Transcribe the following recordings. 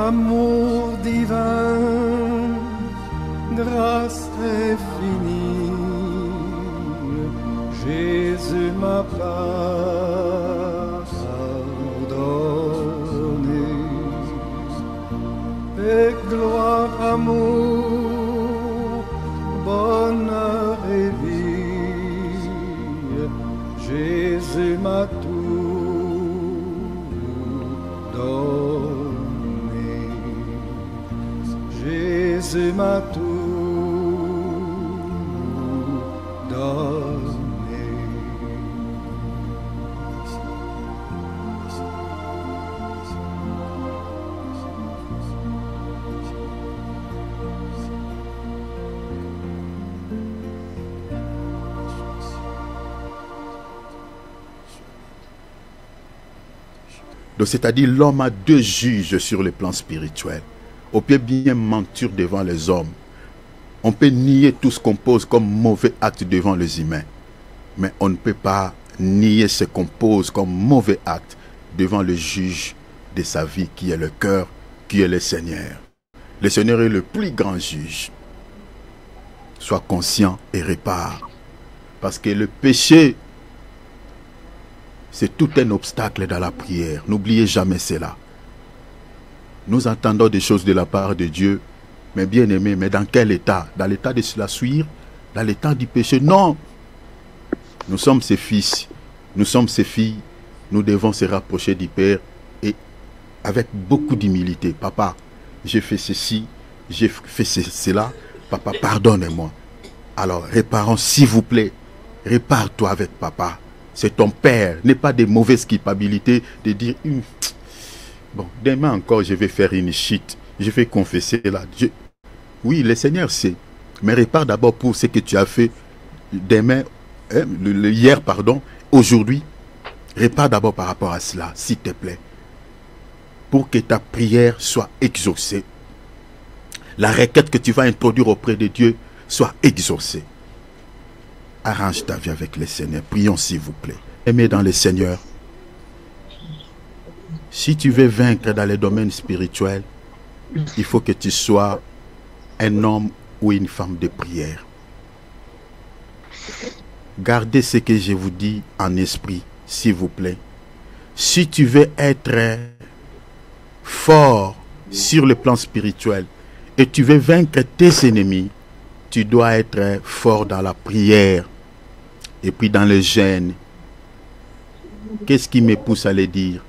Amour divin, grâce infinie, Jésus m'a pardonné. Et gloire, amour, bonheur et vie, Jésus m'a tout donné. Jésus m'a tout donné. Donc, c'est-à-dire l'homme a deux juges sur le plan spirituel. On peut bien mentir devant les hommes. On peut nier tout ce qu'on pose comme mauvais acte devant les humains. Mais on ne peut pas nier ce qu'on pose comme mauvais acte devant le juge de sa vie qui est le cœur, qui est le Seigneur. Le Seigneur est le plus grand juge. Sois conscient et répare. Parce que le péché, c'est tout un obstacle dans la prière. N'oubliez jamais cela. Nous entendons des choses de la part de Dieu, mais bien aimé, mais dans quel état? Dans l'état de se la suivre? Dans l'état du péché? Non! Nous sommes ses fils, nous sommes ses filles, nous devons se rapprocher du Père et avec beaucoup d'humilité. Papa, j'ai fait ceci, j'ai fait cela, papa, pardonne-moi. Alors, réparons s'il vous plaît, répare-toi avec papa. C'est ton père, n'est pas de mauvaise culpabilité de dire bon, demain encore je vais faire une chute, je vais confesser là. Oui, le Seigneur sait, mais répare d'abord pour ce que tu as fait demain, hier, pardon, aujourd'hui. Répare d'abord par rapport à cela, s'il te plaît, pour que ta prière soit exaucée. La requête que tu vas introduire auprès de Dieu soit exaucée. Arrange ta vie avec le Seigneur. Prions s'il vous plaît. Aimé dans le Seigneur, si tu veux vaincre dans les domaines spirituels, il faut que tu sois un homme ou une femme de prière. Gardez ce que je vous dis en esprit, s'il vous plaît. Si tu veux être fort sur le plan spirituel et tu veux vaincre tes ennemis, tu dois être fort dans la prière et puis dans le jeûne. Qu'est-ce qui me pousse à le dire?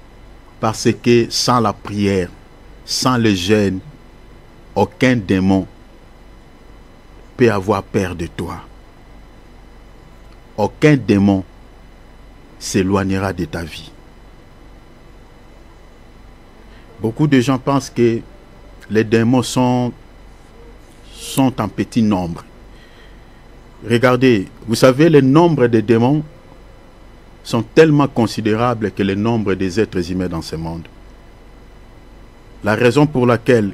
Parce que sans la prière, sans le jeûne, aucun démon peut avoir peur de toi. Aucun démon s'éloignera de ta vie. Beaucoup de gens pensent que les démons sont en petit nombre. Regardez, vous savez, le nombre de démons sont tellement considérables que le nombre des êtres humains dans ce monde. La raison pour laquelle,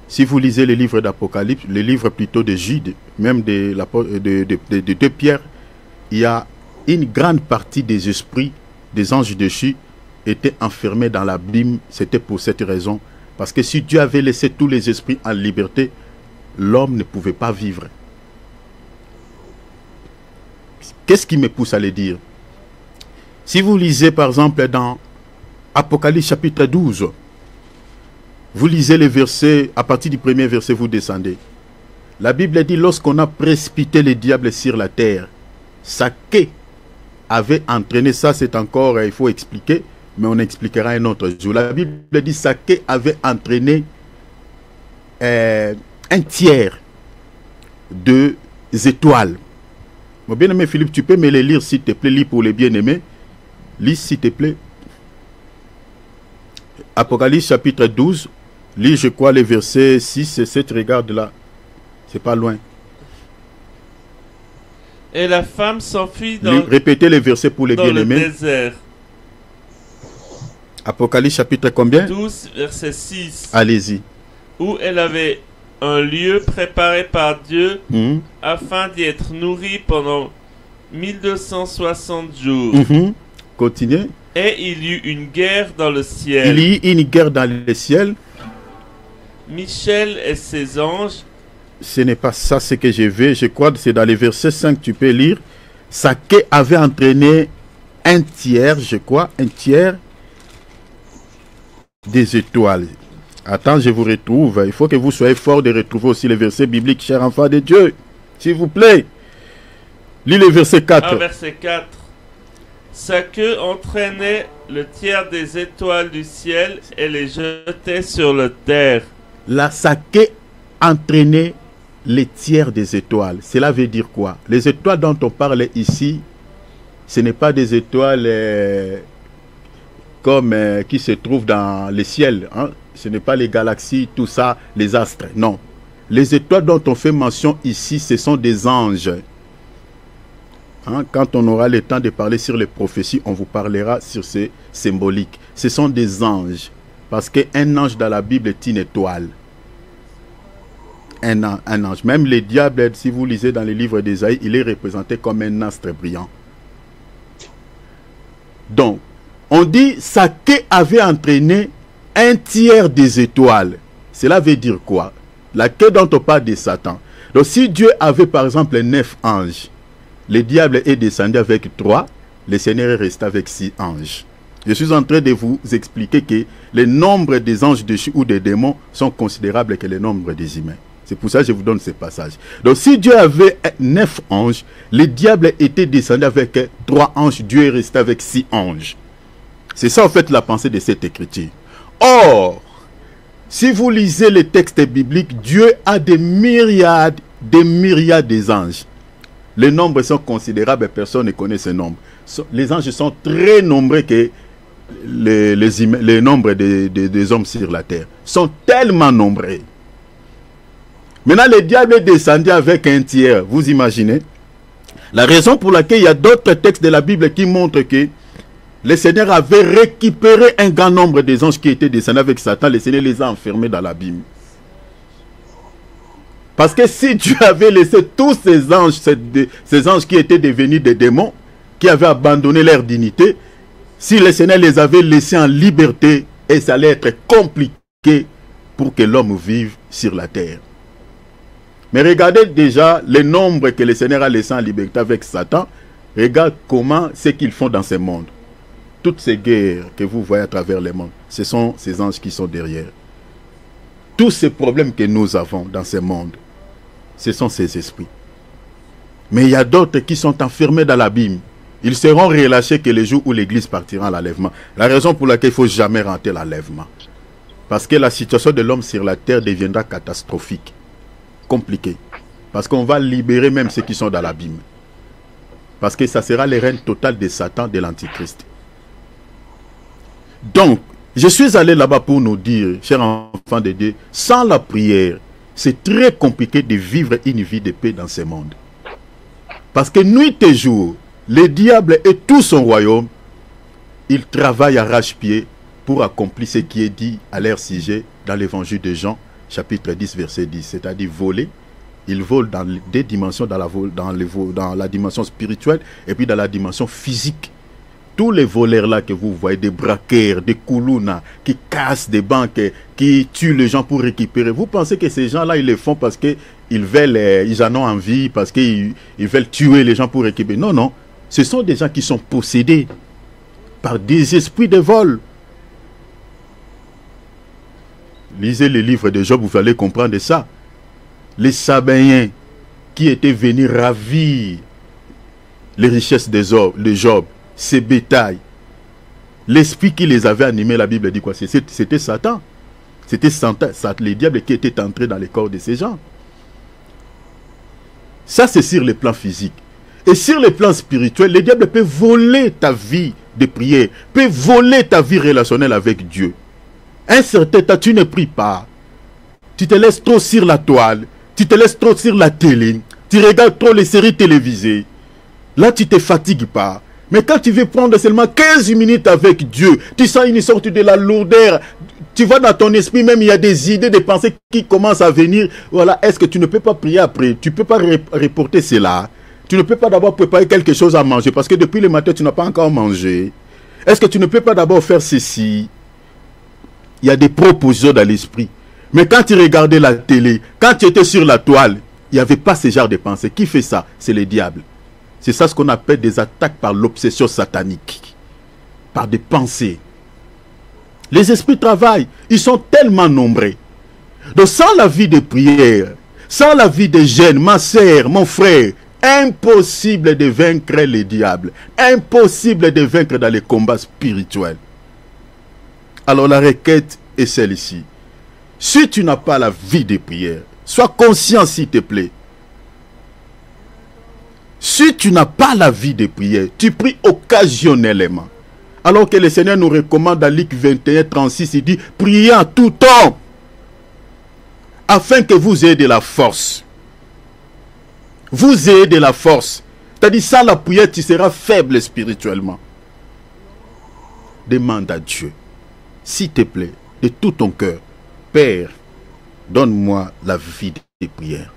si vous lisez les livres d'Apocalypse, les livres plutôt de Jude, même de Pierre, il y a une grande partie des esprits, des anges déchus, étaient enfermés dans l'abîme. C'était pour cette raison. Parce que si Dieu avait laissé tous les esprits en liberté, l'homme ne pouvait pas vivre. Qu'est-ce qui me pousse à le dire? Si vous lisez par exemple dans Apocalypse chapitre 12, vous lisez les versets, à partir du premier verset vous descendez. La Bible dit, lorsqu'on a précipité le diable sur la terre, sa queue avait entraîné, ça c'est encore, il faut expliquer, mais on expliquera un autre jour. La Bible dit, sa queue avait entraîné un tiers de étoiles. Mon bien-aimé Philippe, tu peux me les lire s'il te plaît, lis pour les bien-aimés. Lis s'il te plaît. Apocalypse chapitre 12, lis je crois les versets 6 et 7, regarde là. C'est pas loin. Et la femme s'enfuit dans, répétez les versets pour les bien-aimés. Le désert. Apocalypse chapitre combien? 12, verset 6. Allez-y. Où elle avait un lieu préparé par Dieu afin d'y être nourrie pendant 1260 jours. Continuez. Et il y eut une guerre dans le ciel. Il y eut une guerre dans le ciel. Michel et ses anges. Ce n'est pas ça ce que je veux. Je crois que c'est dans les versets 5, tu peux lire. Saké avait entraîné un tiers, je crois, un tiers des étoiles. Attends, je vous retrouve. Il faut que vous soyez forts de retrouver aussi les versets bibliques, chers enfants de Dieu. S'il vous plaît. Lis le verset 4. Ah, verset 4. Sa queue entraînait le tiers des étoiles du ciel et les jetait sur la terre. La Saké entraînait les tiers des étoiles. Cela veut dire quoi? Les étoiles dont on parle ici, ce n'est pas des étoiles comme qui se trouvent dans le ciel. Hein? Ce n'est pas les galaxies, tout ça, les astres. Non. Les étoiles dont on fait mention ici, ce sont des anges. Hein? Quand on aura le temps de parler sur les prophéties, on vous parlera sur ces symboliques. Ce sont des anges. Parce qu'un ange dans la Bible est une étoile. Un ange. Même le diable, si vous lisez dans les livres d'Ésaïe, il est représenté comme un astre brillant. Donc, on dit Saké avait entraîné un tiers des étoiles. Cela veut dire quoi? La queue dont on parle de Satan. Donc, si Dieu avait par exemple 9 anges, le diable est descendu avec 3, le Seigneur est resté avec 6 anges. Je suis en train de vous expliquer que le nombre des anges déchus ou des démons sont considérables que le nombre des humains. C'est pour ça que je vous donne ce passage. Donc si Dieu avait 9 anges, le diable était descendu avec 3 anges, Dieu est resté avec 6 anges. C'est ça en fait la pensée de cette écriture. Or, si vous lisez les textes bibliques, Dieu a des myriades des anges. Les nombres sont considérables, personne ne connaît ce nombre. Les anges sont très nombreux que les nombres des hommes sur la terre. Sont tellement nombreux. Maintenant, le diable est descendu avec un tiers. Vous imaginez? La raison pour laquelle il y a d'autres textes de la Bible qui montrent que le Seigneur avait récupéré un grand nombre des anges qui étaient descendus avec Satan. Le Seigneur les a enfermés dans l'abîme. Parce que si Dieu avait laissé tous ces anges qui étaient devenus des démons, qui avaient abandonné leur dignité, si le Seigneur les avait laissés en liberté, et ça allait être compliqué pour que l'homme vive sur la terre. Mais regardez déjà le nombre que le Seigneur a laissé en liberté avec Satan. Regarde comment c'est qu'ils font dans ce monde. Toutes ces guerres que vous voyez à travers le monde, ce sont ces anges qui sont derrière. Tous ces problèmes que nous avons dans ce monde, ce sont ces esprits. Mais il y a d'autres qui sont enfermés dans l'abîme. Ils seront relâchés que le jour où l'église partira à l'enlèvement. La raison pour laquelle il ne faut jamais rentrer l'enlèvement. Parce que la situation de l'homme sur la terre deviendra catastrophique. Compliquée. Parce qu'on va libérer même ceux qui sont dans l'abîme. Parce que ça sera le règne total de Satan, de l'Antichrist. Donc, je suis allé là-bas pour nous dire, chers enfants de Dieu, sans la prière, c'est très compliqué de vivre une vie de paix dans ce monde. Parce que nuit et jour, le diable et tout son royaume, ils travaillent arrache-pied pour accomplir ce qui est dit à leur sujet dans l'évangile de Jean, chapitre 10, verset 10, c'est-à-dire voler. Ils volent dans des dimensions, dans la dimension spirituelle et puis dans la dimension physique. Tous les voleurs là que vous voyez, des braqueurs, des koulouna, qui cassent des banques, qui tuent les gens pour récupérer. Vous pensez que ces gens-là, ils le font parce qu'ils veulent, ils en ont envie, parce qu'ils veulent tuer les gens pour récupérer. Non, non. Ce sont des gens qui sont possédés par des esprits de vol. Lisez les livres de Job, vous allez comprendre ça. Les Sabéens qui étaient venus ravir les richesses de Job, ses bétails. L'esprit qui les avait animés, la Bible dit quoi? C'était Satan. C'était le diable qui était entré dans les corps de ces gens. Ça, c'est sur le plan physique. Et sur le plan spirituel, le diable peut voler ta vie de prière, peut voler ta vie relationnelle avec Dieu. Un certain temps, tu ne pries pas. Tu te laisses trop sur la toile. Tu te laisses trop sur la télé. Tu regardes trop les séries télévisées. Là, tu ne te fatigues pas. Mais quand tu veux prendre seulement 15 minutes avec Dieu, tu sens une sorte de la lourdeur. Tu vois dans ton esprit même, il y a des idées, des pensées qui commencent à venir. Voilà, est-ce que tu ne peux pas prier après? Tu ne peux pas reporter cela. Tu ne peux pas d'abord préparer quelque chose à manger parce que depuis le matin, tu n'as pas encore mangé. Est-ce que tu ne peux pas d'abord faire ceci? Il y a des propositions dans l'esprit. Mais quand tu regardais la télé, quand tu étais sur la toile, il n'y avait pas ce genre de pensée. Qui fait ça? C'est le diable. C'est ça ce qu'on appelle des attaques par l'obsession satanique. Par des pensées. Les esprits travaillent. Ils sont tellement nombreux. Donc sans la vie de prière, sans la vie de jeûne, ma sœur, mon frère, impossible de vaincre les diables. Impossible de vaincre dans les combats spirituels. Alors la requête est celle-ci. Si tu n'as pas la vie de prière, sois conscient s'il te plaît. Si tu n'as pas la vie de prière, tu pries occasionnellement. Alors que le Seigneur nous recommande dans Luc 21, 36, il dit, priez en tout temps, afin que vous ayez de la force. Vous ayez de la force. C'est-à-dire, sans la prière, tu seras faible spirituellement. Demande à Dieu, s'il te plaît, de tout ton cœur, Père, donne-moi la vie de prière.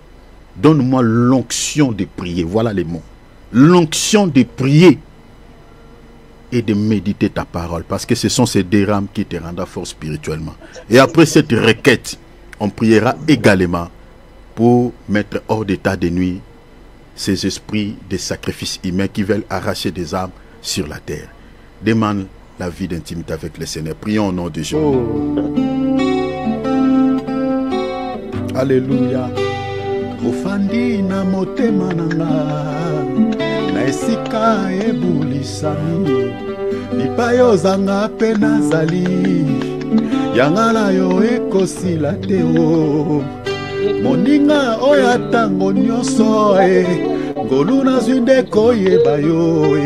Donne-moi l'onction de prier. Voilà les mots. L'onction de prier et de méditer ta parole. Parce que ce sont ces deux rames qui te rendront fort spirituellement. Et après cette requête, on priera également pour mettre hors d'état de nuit ces esprits de sacrifices humains qui veulent arracher des âmes sur la terre. Demande la vie d'intimité avec le Seigneur. Prions au nom de Jésus. Oh. Alléluia. Ofandi na motema nanga na esika ebulisami lipai ozanga mpe nazali yanga na yo ekosila te o moninga oyo atango nyonso ngolu nazwi nde koyeba yo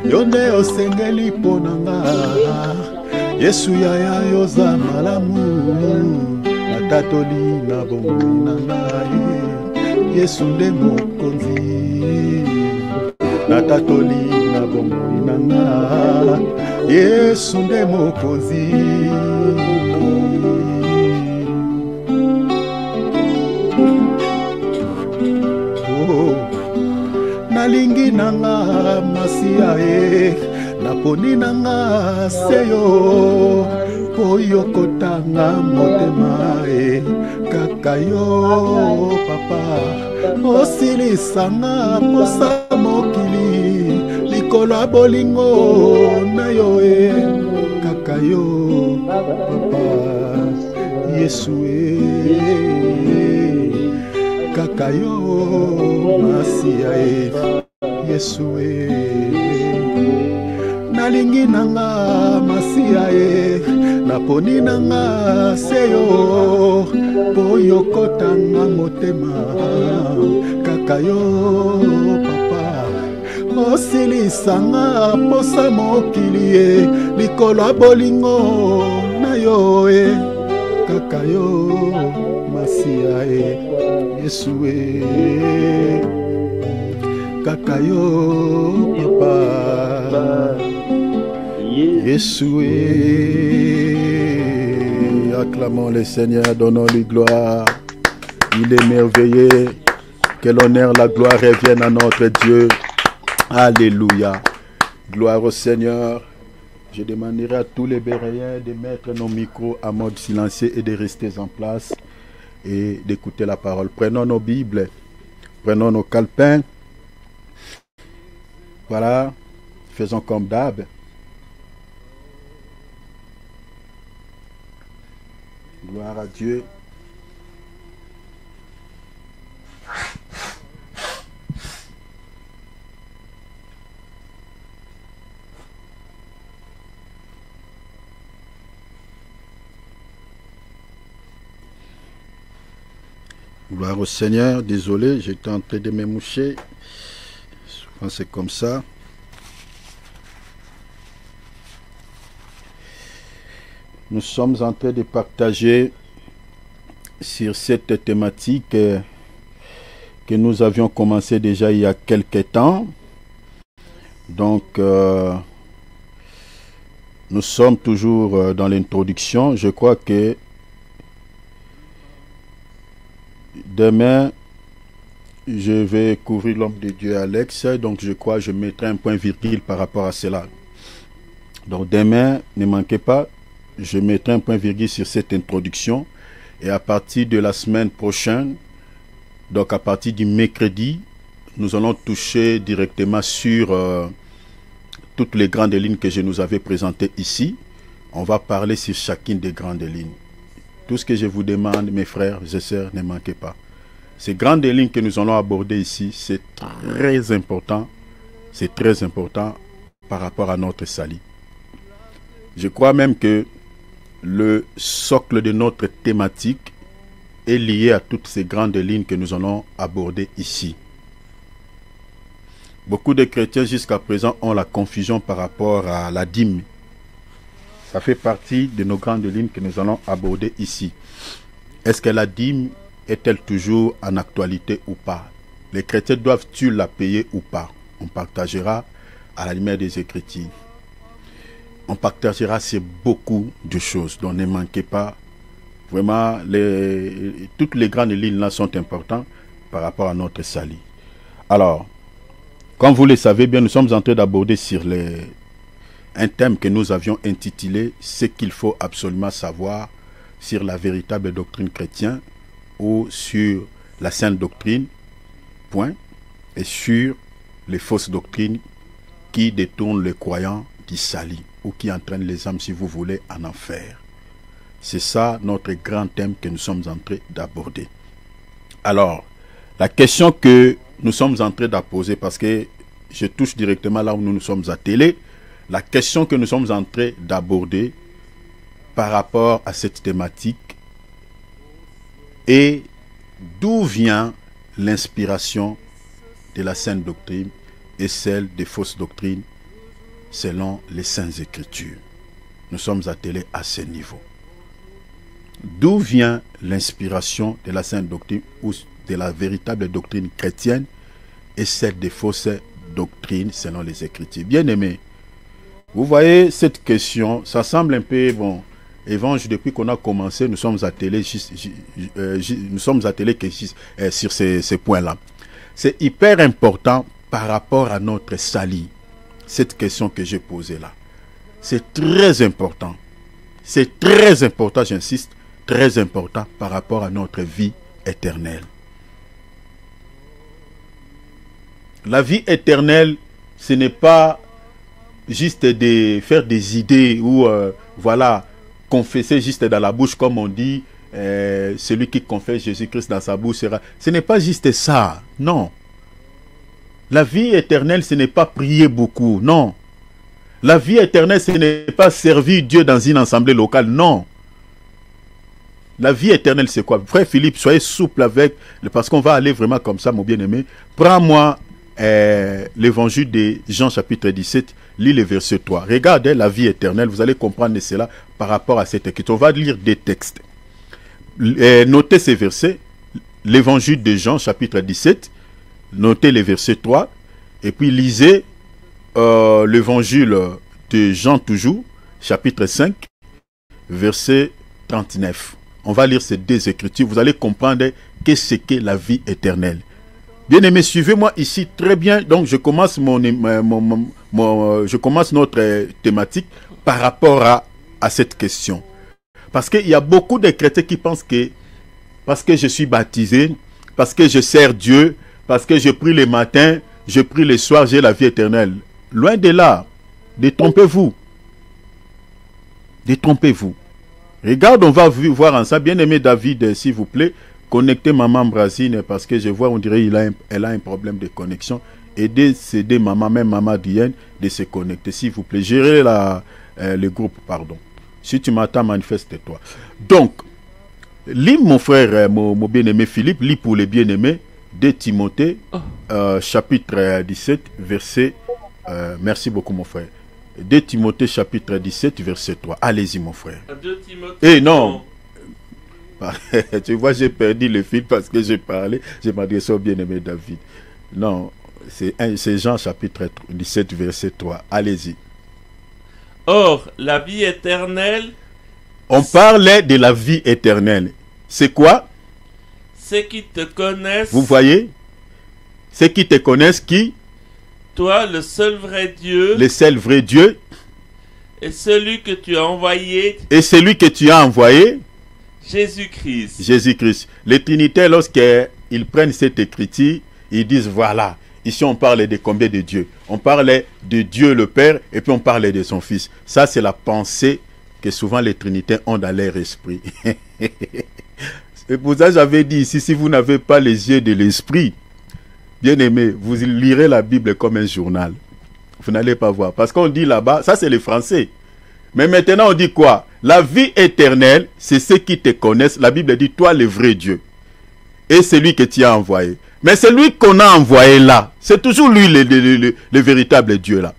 yo nde osengeli mpo na nga Yesu yaya yoza malamu natatoli na bomoi na ngai Yesu nde mokonzi natatoli na bomoi na nga Yesu nde mokonzi oh nalingi nanga masia naponi nanga seyo po yokotanga motema kaka yo papa osilisanga posa mokili likolo ya bolingo na yo kaka yo papa Yesu kaka yo masia Yesu nalingi nanga masia naponi nanga seyo po yokotanga motema kaka yo papa osilisanga posa mokili likolo ya bolingo na yo kaka yo masia Yesu kaka yo papa Yesu. Acclamons le Seigneur, donnons-lui gloire. Il est merveilleux. Que l'honneur, la gloire reviennent à notre Dieu. Alléluia. Gloire au Seigneur. Je demanderai à tous les Béréens de mettre nos micros à mode silencieux et de rester en place et d'écouter la parole. Prenons nos Bibles, prenons nos calepins. Voilà, faisons comme d'hab. Gloire à Dieu. Gloire au Seigneur. Désolé, j'étais en train de me moucher. Souvent c'est comme ça. Nous sommes en train de partager sur cette thématique que nous avions commencé déjà il y a quelques temps. Donc, nous sommes toujours dans l'introduction. Je crois que demain, je vais couvrir l'homme de Dieu Alex. Donc, je crois que je mettrai un point virgule par rapport à cela. Donc demain, ne manquez pas, je mettrai un point virgule sur cette introduction. Et à partir de la semaine prochaine, donc à partir du mercredi, nous allons toucher directement sur toutes les grandes lignes que je nous avais présentées ici. On va parler sur chacune des grandes lignes. Tout ce que je vous demande, mes frères et sœurs, ne manquez pas. Ces grandes lignes que nous allons aborder ici, c'est très important. C'est très important par rapport à notre salut. Je crois même que le socle de notre thématique est lié à toutes ces grandes lignes que nous allons aborder ici. Beaucoup de chrétiens jusqu'à présent ont la confusion par rapport à la dîme. Ça fait partie de nos grandes lignes que nous allons aborder ici. Est-ce que la dîme est-elle toujours en actualité ou pas? Les chrétiens doivent-ils la payer ou pas? On partagera à la lumière des Écritures. On partagera sur beaucoup de choses. Donc ne manquez pas. Vraiment, toutes les grandes lignes là sont importantes par rapport à notre salut. Alors, comme vous le savez bien, nous sommes en train d'aborder sur un thème que nous avions intitulé « Ce qu'il faut absolument savoir sur la véritable doctrine chrétienne » ou sur la sainte doctrine, point, et sur les fausses doctrines qui détournent les croyants du salut ou qui entraînent les âmes, si vous voulez, en enfer. C'est ça notre grand thème que nous sommes en train d'aborder. Alors, la question que nous sommes en train de poser, parce que je touche directement là où nous nous sommes attelés, la question que nous sommes en train d'aborder par rapport à cette thématique est d'où vient l'inspiration de la sainte doctrine et celle des fausses doctrines selon les saintes écritures. Nous sommes attelés à ce niveau. D'où vient l'inspiration de la sainte doctrine ou de la véritable doctrine chrétienne et celle des fausses doctrines selon les Écritures? Bien-aimés, vous voyez cette question, ça semble un peu bon. Évangile, depuis qu'on a commencé, nous sommes attelés sur ces points-là. C'est hyper important par rapport à notre salut. Cette question que j'ai posée là, c'est très important. C'est très important, j'insiste, très important par rapport à notre vie éternelle. La vie éternelle, ce n'est pas juste de faire des idées ou voilà, confesser juste dans la bouche comme on dit, celui qui confesse Jésus-Christ dans sa bouche sera... Ce n'est pas juste ça, non. La vie éternelle, ce n'est pas prier beaucoup, non. La vie éternelle, ce n'est pas servir Dieu dans une assemblée locale, non. La vie éternelle, c'est quoi? Frère Philippe, soyez souple avec, parce qu'on va aller vraiment comme ça, mon bien-aimé. Prends-moi l'évangile de Jean chapitre 17, lis le verset 3. Regardez la vie éternelle, vous allez comprendre cela par rapport à cette écriture. On va lire des textes. Notez ces versets, l'évangile de Jean chapitre 17, notez le verset 3, et puis lisez l'évangile de Jean toujours, chapitre 5, verset 39. On va lire ces deux écritures, vous allez comprendre qu'est-ce qu'est la vie éternelle. Bien-aimés, suivez-moi ici très bien. Donc, je commence notre thématique par rapport à cette question. Parce qu'il y a beaucoup de chrétiens qui pensent que parce que je suis baptisé, parce que je sers Dieu, parce que je prie le matin, je prie le soir, j'ai la vie éternelle. Loin de là, détrompez-vous. Détrompez-vous. Regarde, on va voir ensemble. Bien-aimé David, s'il vous plaît, connectez maman Brazine parce que je vois, on dirait elle a un problème de connexion. Aidez maman, même maman Diane, de se connecter, s'il vous plaît. Gérez le groupe, pardon. Si tu m'attends, manifeste-toi. Donc, lis mon frère, mon bien-aimé Philippe, lis pour les bien-aimés de Timothée, chapitre 17, verset... merci beaucoup, mon frère. De Timothée, chapitre 17, verset 3. Allez-y, mon frère. Eh non. Tu vois, j'ai perdu le fil parce que j'ai parlé. Je m'adresse au bien-aimé David. Non, c'est Jean, chapitre 17, verset 3. Allez-y. Or, la vie éternelle... On parlait de la vie éternelle. C'est quoi? Ceux qui te connaissent... Vous voyez? Ceux qui te connaissent, qui? Toi, le seul vrai Dieu... Le seul vrai Dieu. Et celui que tu as envoyé, Et celui que tu as envoyé, Jésus-Christ. Jésus-Christ. Les Trinitaires, lorsqu'ils prennent cette écriture, ils disent voilà, ici on parle de combien de Dieu? On parlait de Dieu le Père et puis on parlait de son Fils. Ça, c'est la pensée que souvent les Trinitaires ont dans leur esprit. Et pour ça, j'avais dit ici, si vous n'avez pas les yeux de l'esprit, bien aimé, vous lirez la Bible comme un journal. Vous n'allez pas voir. Parce qu'on dit là-bas, ça c'est les Français. Mais maintenant on dit quoi? La vie éternelle, c'est ceux qui te connaissent. La Bible dit, toi le vrai Dieu. Et celui que tu as envoyé. Mais celui qu'on a envoyé là, c'est toujours lui le véritable Dieu là.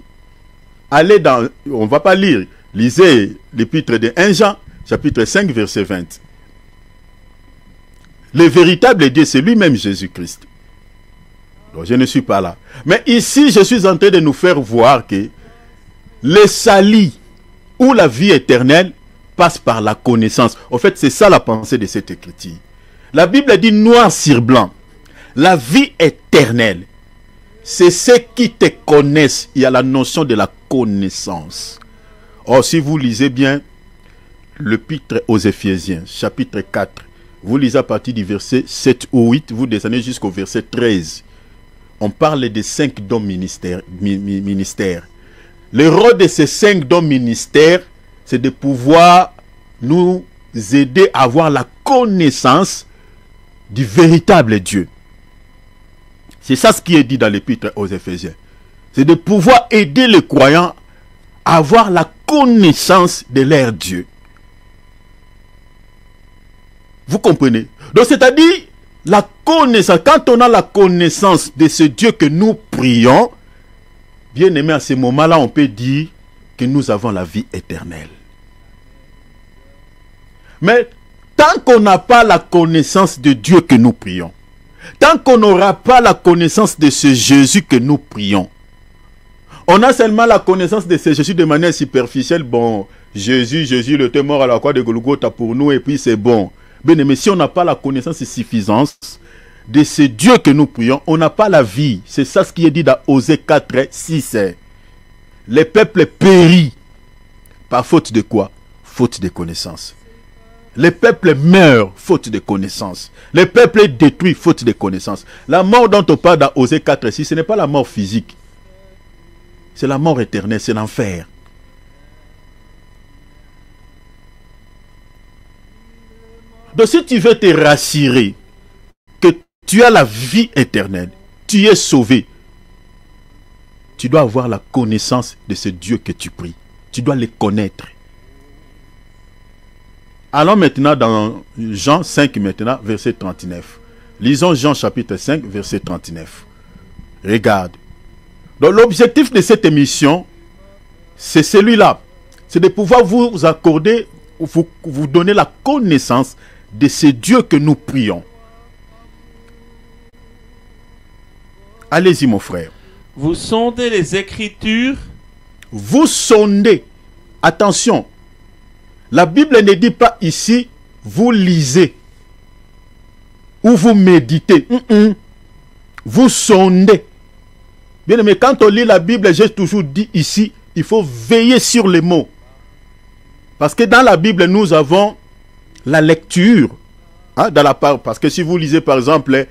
Allez dans, on ne va pas lire. Lisez l'épître de 1 Jean, chapitre 5, verset 20. Le véritable Dieu, c'est lui-même Jésus-Christ. Donc je ne suis pas là. Mais ici, je suis en train de nous faire voir que le salut ou la vie éternelle passe par la connaissance. En fait, c'est ça la pensée de cette écriture. La Bible dit noir sur blanc. La vie éternelle, c'est ceux qui te connaissent. Il y a la notion de la connaissance. Or, si vous lisez bien l'épître aux Éphésiens, chapitre 4, vous lisez à partir du verset 7 ou 8, vous descendez jusqu'au verset 13. On parle des 5 dons ministères. Le rôle de ces 5 dons ministères, c'est de pouvoir nous aider à avoir la connaissance du véritable Dieu. C'est ça ce qui est dit dans l'épître aux Éphésiens. C'est de pouvoir aider les croyants à avoir la connaissance de leur Dieu. Vous comprenez? Donc c'est-à-dire, la connaissance, quand on a la connaissance de ce Dieu que nous prions, bien aimé, à ce moment-là, on peut dire que nous avons la vie éternelle. Mais tant qu'on n'a pas la connaissance de Dieu que nous prions, tant qu'on n'aura pas la connaissance de ce Jésus que nous prions, on a seulement la connaissance de ce Jésus de manière superficielle. Bon, Jésus, il était mort à la croix de Golgotha pour nous et puis c'est bon. Bien aimé, si on n'a pas la connaissance et suffisance de ce Dieu que nous prions, on n'a pas la vie. C'est ça ce qui est dit dans Osée 4, 6. Les peuples périssent. Par faute de quoi? Faute de connaissance. Les peuples meurent faute de connaissance. Les peuples détruits faute de connaissance. La mort dont on parle dans Osée 4, 6, ce n'est pas la mort physique. C'est la mort éternelle, c'est l'enfer. Donc si tu veux te rassurer que tu as la vie éternelle, tu es sauvé, tu dois avoir la connaissance de ce Dieu que tu pries. Tu dois le connaître. Allons maintenant dans Jean 5, maintenant, verset 39. Lisons Jean chapitre 5, verset 39. Regarde. Donc l'objectif de cette émission, c'est celui-là. C'est de pouvoir vous accorder, vous donner la connaissance de ce Dieu que nous prions. Allez-y mon frère. Vous sondez les Écritures. Vous sondez. Attention. La Bible ne dit pas ici, vous lisez. Ou vous méditez. Vous sondez. Bien aimé, quand on lit la Bible, j'ai toujours dit ici, il faut veiller sur les mots. Parce que dans la Bible, nous avons la lecture. Parce que si vous lisez par exemple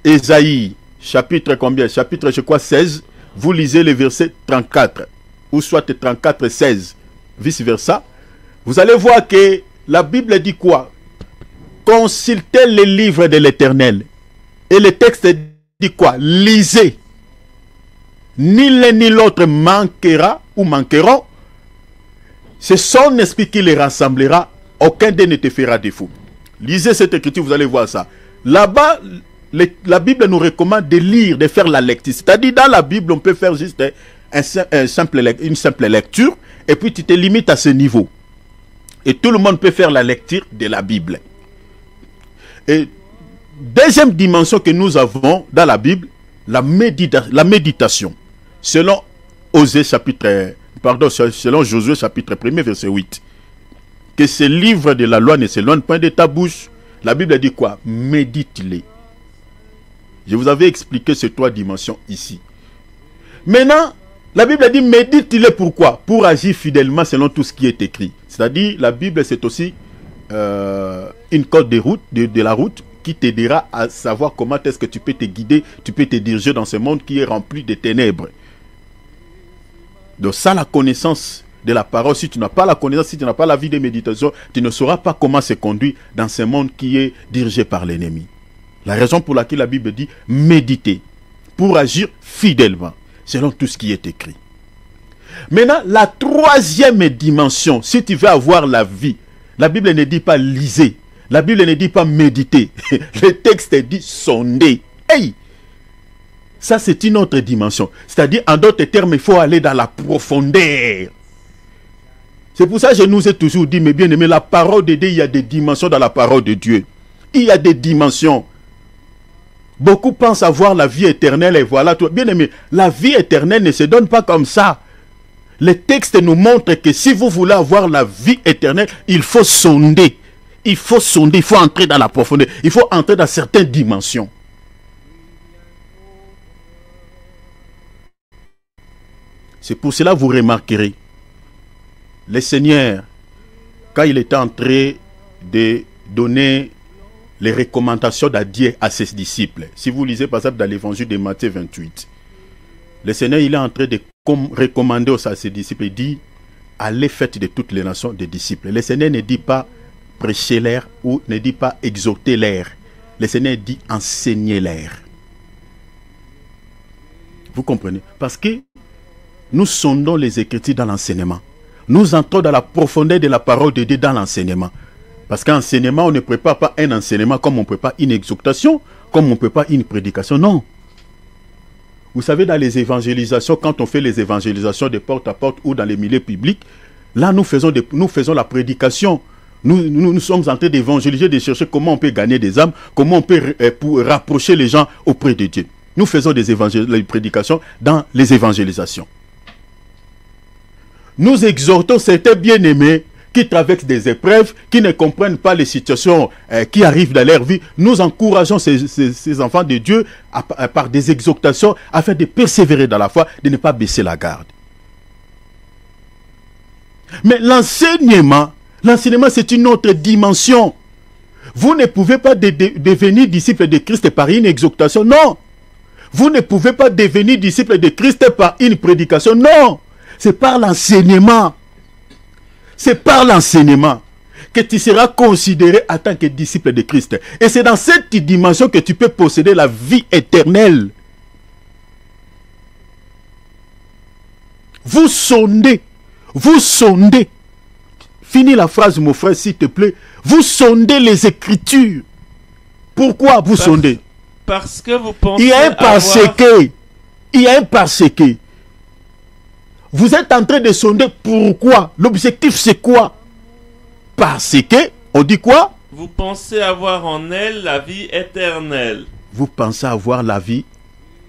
Ésaïe, chapitre combien? Chapitre je crois 16, vous lisez le verset 34. Ou soit 34, 16. Vice versa. Vous allez voir que la Bible dit quoi? Consultez les livres de l'Éternel. Et le texte dit quoi? Lisez. Ni l'un ni l'autre manquera ou manqueront. C'est son esprit qui les rassemblera. Aucun d'eux ne te fera défaut. Lisez cette écriture, vous allez voir ça. Là-bas, la Bible nous recommande de lire, de faire la lecture. C'est-à-dire, dans la Bible, on peut faire juste une simple lecture. Et puis, tu te limites à ce niveau. Et tout le monde peut faire la lecture de la Bible. Et deuxième dimension que nous avons dans la Bible, la méditation. Selon Josué chapitre 1, verset 8. Que ce livre de la loi ne s'éloigne point de ta bouche. La Bible dit quoi? Médite-les. Je vous avais expliqué ces 3 dimensions ici. Maintenant, La Bible dit médite-les pourquoi? Pour agir fidèlement selon tout ce qui est écrit. C'est-à-dire, la Bible, c'est aussi une code de route, de la route, qui t'aidera à savoir comment est-ce que tu peux te guider, tu peux te diriger dans ce monde qui est rempli de ténèbres. Donc ça, la connaissance de la parole, si tu n'as pas la connaissance, si tu n'as pas la vie de méditation, tu ne sauras pas comment se conduire dans ce monde qui est dirigé par l'ennemi. La raison pour laquelle la Bible dit méditer, pour agir fidèlement, selon tout ce qui est écrit. Maintenant, la troisième dimension, si tu veux avoir la vie, la Bible ne dit pas lisez, la Bible ne dit pas méditer, le texte dit sonder. Hey! Ça, c'est une autre dimension. C'est-à-dire, en d'autres termes, il faut aller dans la profondeur. C'est pour ça que je nous ai toujours dit, mes bien-aimés, la parole de Dieu, il y a des dimensions dans la parole de Dieu. Il y a des dimensions. Beaucoup pensent avoir la vie éternelle et voilà tout. Bien-aimés, la vie éternelle ne se donne pas comme ça. Les textes nous montrent que si vous voulez avoir la vie éternelle, il faut sonder. Il faut sonder, il faut entrer dans la profondeur. Il faut entrer dans certaines dimensions. C'est pour cela que vous remarquerez, le Seigneur, quand il était en train de donner les recommandations d'adieu à ses disciples, si vous lisez par exemple dans l'évangile de Matthieu 28, le Seigneur il est en train de recommander à ses disciples, il dit, allez faites de toutes les nations des disciples. Le Seigneur ne dit pas prêchez-les ou ne dit pas exhortez-les. Le Seigneur dit enseignez-les. Vous comprenez? Parce que nous sondons les Écritures dans l'enseignement. Nous entrons dans la profondeur de la parole de Dieu dans l'enseignement. Parce qu'enseignement, on ne prépare pas un enseignement comme on ne prépare une exhortation, comme on ne prépare une prédication. Non. Vous savez, dans les évangélisations, quand on fait les évangélisations de porte à porte ou dans les milieux publics, là, nous faisons la prédication. Nous sommes en train d'évangéliser, de chercher comment on peut gagner des âmes, comment on peut pour rapprocher les gens auprès de Dieu. Nous faisons des prédications dans les évangélisations. Nous exhortons certains bien-aimés qui traversent des épreuves, qui ne comprennent pas les situations qui arrivent dans leur vie. Nous encourageons ces enfants de Dieu par des exhortations afin de persévérer dans la foi, de ne pas baisser la garde. Mais l'enseignement, c'est une autre dimension. Vous ne pouvez pas devenir disciple de Christ par une exhortation, non. Vous ne pouvez pas devenir disciple de Christ par une prédication, non. C'est par l'enseignement. C'est par l'enseignement que tu seras considéré en tant que disciple de Christ. Et c'est dans cette dimension que tu peux posséder la vie éternelle. Vous sondez. Vous sondez. Finis la phrase, mon frère, s'il te plaît. Vous sondez les Écritures. Pourquoi vous sondez? Parce que vous pensez Il y a un parce que. Il y a un parce que. Vous êtes en train de sonder pourquoi. L'objectif c'est quoi? Parce que, on dit quoi? Vous pensez avoir en elle la vie éternelle. Vous pensez avoir la vie.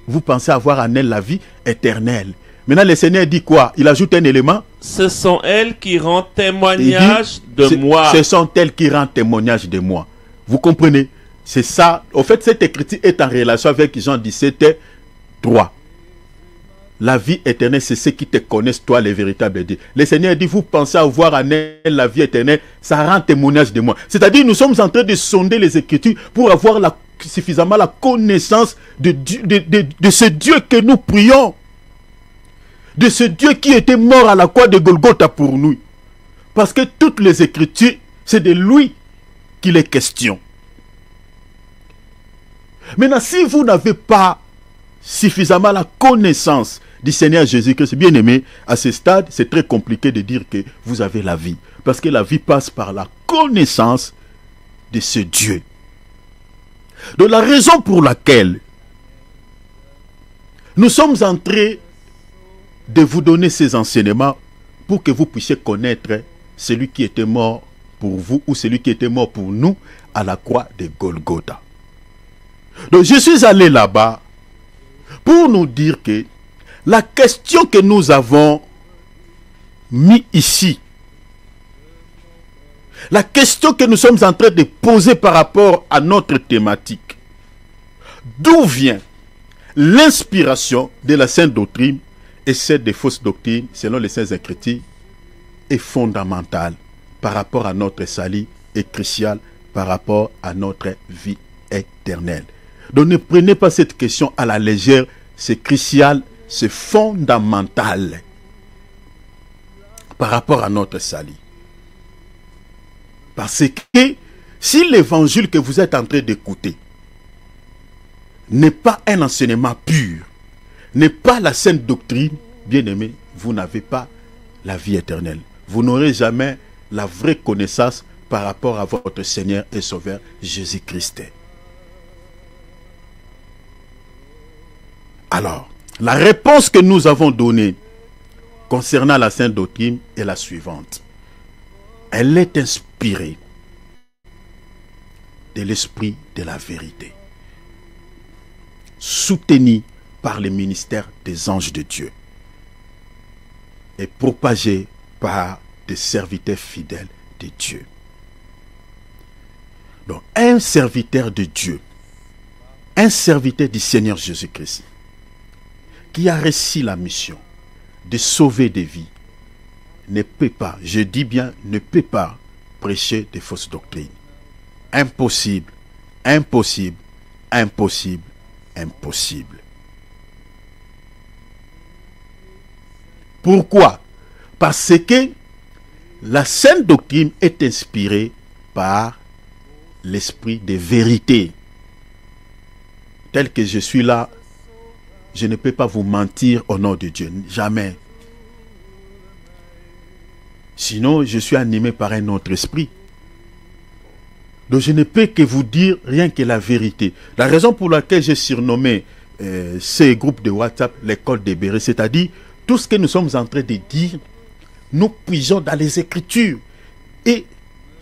Vous pensez avoir en elle la vie éternelle. Maintenant le Seigneur dit quoi? Il ajoute un élément. Ce sont elles qui rendent témoignage de moi. Ce sont elles qui rendent témoignage de moi. Vous comprenez? C'est ça. En fait, cette écriture est en relation avec Jean 17, 3. La vie éternelle, c'est ceux qui te connaissent, toi, les véritables dieux. Le Seigneur dit, vous pensez avoir en elle la vie éternelle, ça rend témoignage de moi. C'est-à-dire, nous sommes en train de sonder les Écritures pour avoir suffisamment la connaissance de ce Dieu que nous prions. De ce Dieu qui était mort à la croix de Golgotha pour nous. Parce que toutes les Écritures, c'est de lui qu'il est question. Maintenant, si vous n'avez pas suffisamment la connaissance du Seigneur Jésus-Christ, bien aimé, à ce stade, c'est très compliqué de dire que vous avez la vie. Parce que la vie passe par la connaissance de ce Dieu. Donc la raison pour laquelle nous sommes en train de vous donner ces enseignements pour que vous puissiez connaître celui qui était mort pour vous ou celui qui était mort pour nous à la croix de Golgotha. Donc je suis allé là-bas pour nous dire que la question que nous avons mis ici, la question que nous sommes en train de poser par rapport à notre thématique, d'où vient l'inspiration de la Sainte Doctrine Et cette des fausses doctrines, selon les Saintes Écritures, est fondamentale par rapport à notre salut et cruciale par rapport à notre vie éternelle. Donc ne prenez pas cette question à la légère, c'est crucial, c'est fondamental par rapport à notre salut. Parce que si l'évangile que vous êtes en train d'écouter n'est pas un enseignement pur, n'est pas la sainte doctrine, bien aimé, vous n'avez pas la vie éternelle. Vous n'aurez jamais la vraie connaissance par rapport à votre Seigneur et Sauveur Jésus-Christ. Alors, la réponse que nous avons donnée concernant la sainte doctrine est la suivante. Elle est inspirée de l'esprit de la vérité, soutenue par le ministère des anges de Dieu et propagée par des serviteurs fidèles de Dieu. Donc, un serviteur de Dieu, un serviteur du Seigneur Jésus-Christ, qui a reçu la mission de sauver des vies, ne peut pas, je dis bien, ne peut pas prêcher des fausses doctrines. Impossible, impossible, impossible, impossible. Pourquoi? Parce que la sainte doctrine est inspirée par l'esprit de vérité. Tel que je suis là, je ne peux pas vous mentir au nom de Dieu. Jamais. Sinon, je suis animé par un autre esprit. Donc, je ne peux que vous dire rien que la vérité. La raison pour laquelle j'ai surnommé ces groupes de WhatsApp l'école des bérets, c'est-à-dire tout ce que nous sommes en train de dire, nous puisons dans les Écritures. Et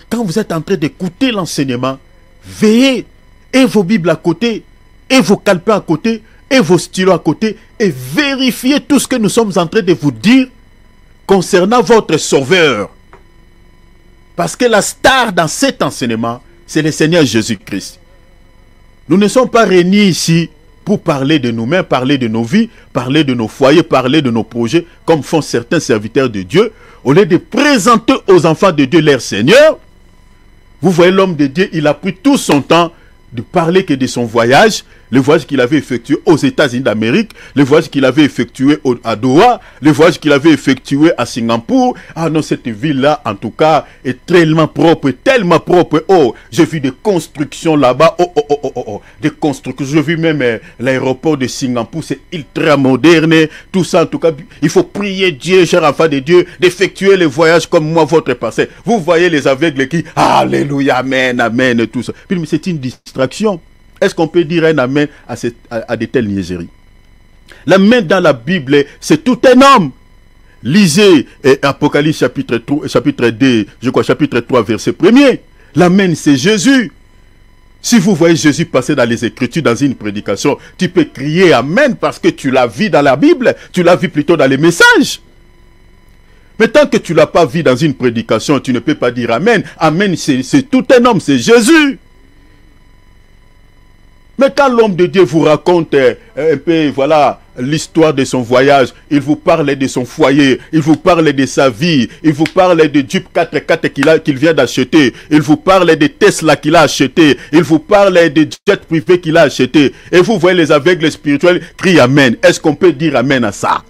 quand vous êtes en train d'écouter l'enseignement, veillez, et vos Bibles à côté, et vos calepins à côté, et vos stylos à côté, et vérifiez tout ce que nous sommes en train de vous dire concernant votre Sauveur. Parce que la star dans cet enseignement, c'est le Seigneur Jésus-Christ. Nous ne sommes pas réunis ici pour parler de nous-mêmes, parler de nos vies, parler de nos foyers, parler de nos projets, comme font certains serviteurs de Dieu, au lieu de présenter aux enfants de Dieu leur Seigneur. Vous voyez, l'homme de Dieu, il a pris tout son temps de parler que de son voyage, le voyage qu'il avait effectué aux États-Unis d'Amérique, le voyage qu'il avait effectué à Doha, le voyage qu'il avait effectué à Singapour. Ah non, cette ville-là, en tout cas, est tellement propre, tellement propre. Oh, j'ai vu des constructions là-bas. Oh, des constructions. J'ai vu même l'aéroport de Singapour, c'est ultra moderne. Tout ça, en tout cas, il faut prier Dieu, cher enfant de Dieu, d'effectuer le voyage comme moi, votre passé. Vous voyez les aveugles qui, alléluia, amen, amen, et tout ça. Puis, mais c'est une distraction. Est-ce qu'on peut dire un amen à de telles niaiseries? L'amen dans la Bible, c'est tout un homme. Lisez Apocalypse chapitre 2, je crois, chapitre 3, verset 1er. L'amen, c'est Jésus. Si vous voyez Jésus passer dans les Écritures, dans une prédication, tu peux crier amen parce que tu l'as vu dans la Bible, tu l'as vu plutôt dans les messages. Mais tant que tu ne l'as pas vu dans une prédication, tu ne peux pas dire amen. Amen, c'est tout un homme, c'est Jésus. Mais quand l'homme de Dieu vous raconte un peu, voilà, l'histoire de son voyage, il vous parle de son foyer, il vous parle de sa vie, il vous parle de Jeep 4x4 qu'il vient d'acheter, il vous parle de Tesla qu'il a acheté, il vous parle de jet privé qu'il a acheté, et vous voyez les aveugles spirituels crient amen. Est-ce qu'on peut dire amen à ça?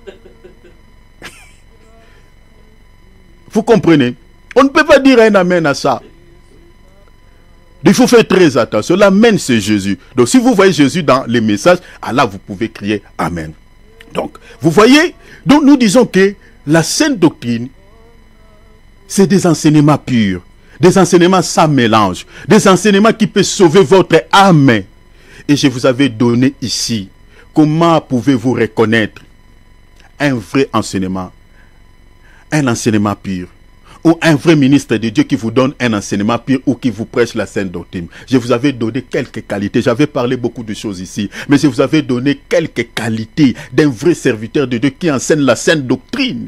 Vous comprenez? On ne peut pas dire un amen à ça. Il faut faire très attention. L'amen, c'est Jésus. Donc, si vous voyez Jésus dans les messages, là, vous pouvez crier amen. Donc, vous voyez, donc nous disons que la sainte doctrine, c'est des enseignements purs, des enseignements sans mélange, des enseignements qui peuvent sauver votre âme. Et je vous avais donné ici, comment pouvez-vous reconnaître un vrai enseignement, un enseignement pur, ou un vrai ministre de Dieu qui vous donne un enseignement pur ou qui vous prêche la sainte doctrine. Je vous avais donné quelques qualités. J'avais parlé beaucoup de choses ici. Mais je vous avais donné quelques qualités d'un vrai serviteur de Dieu qui enseigne la sainte doctrine.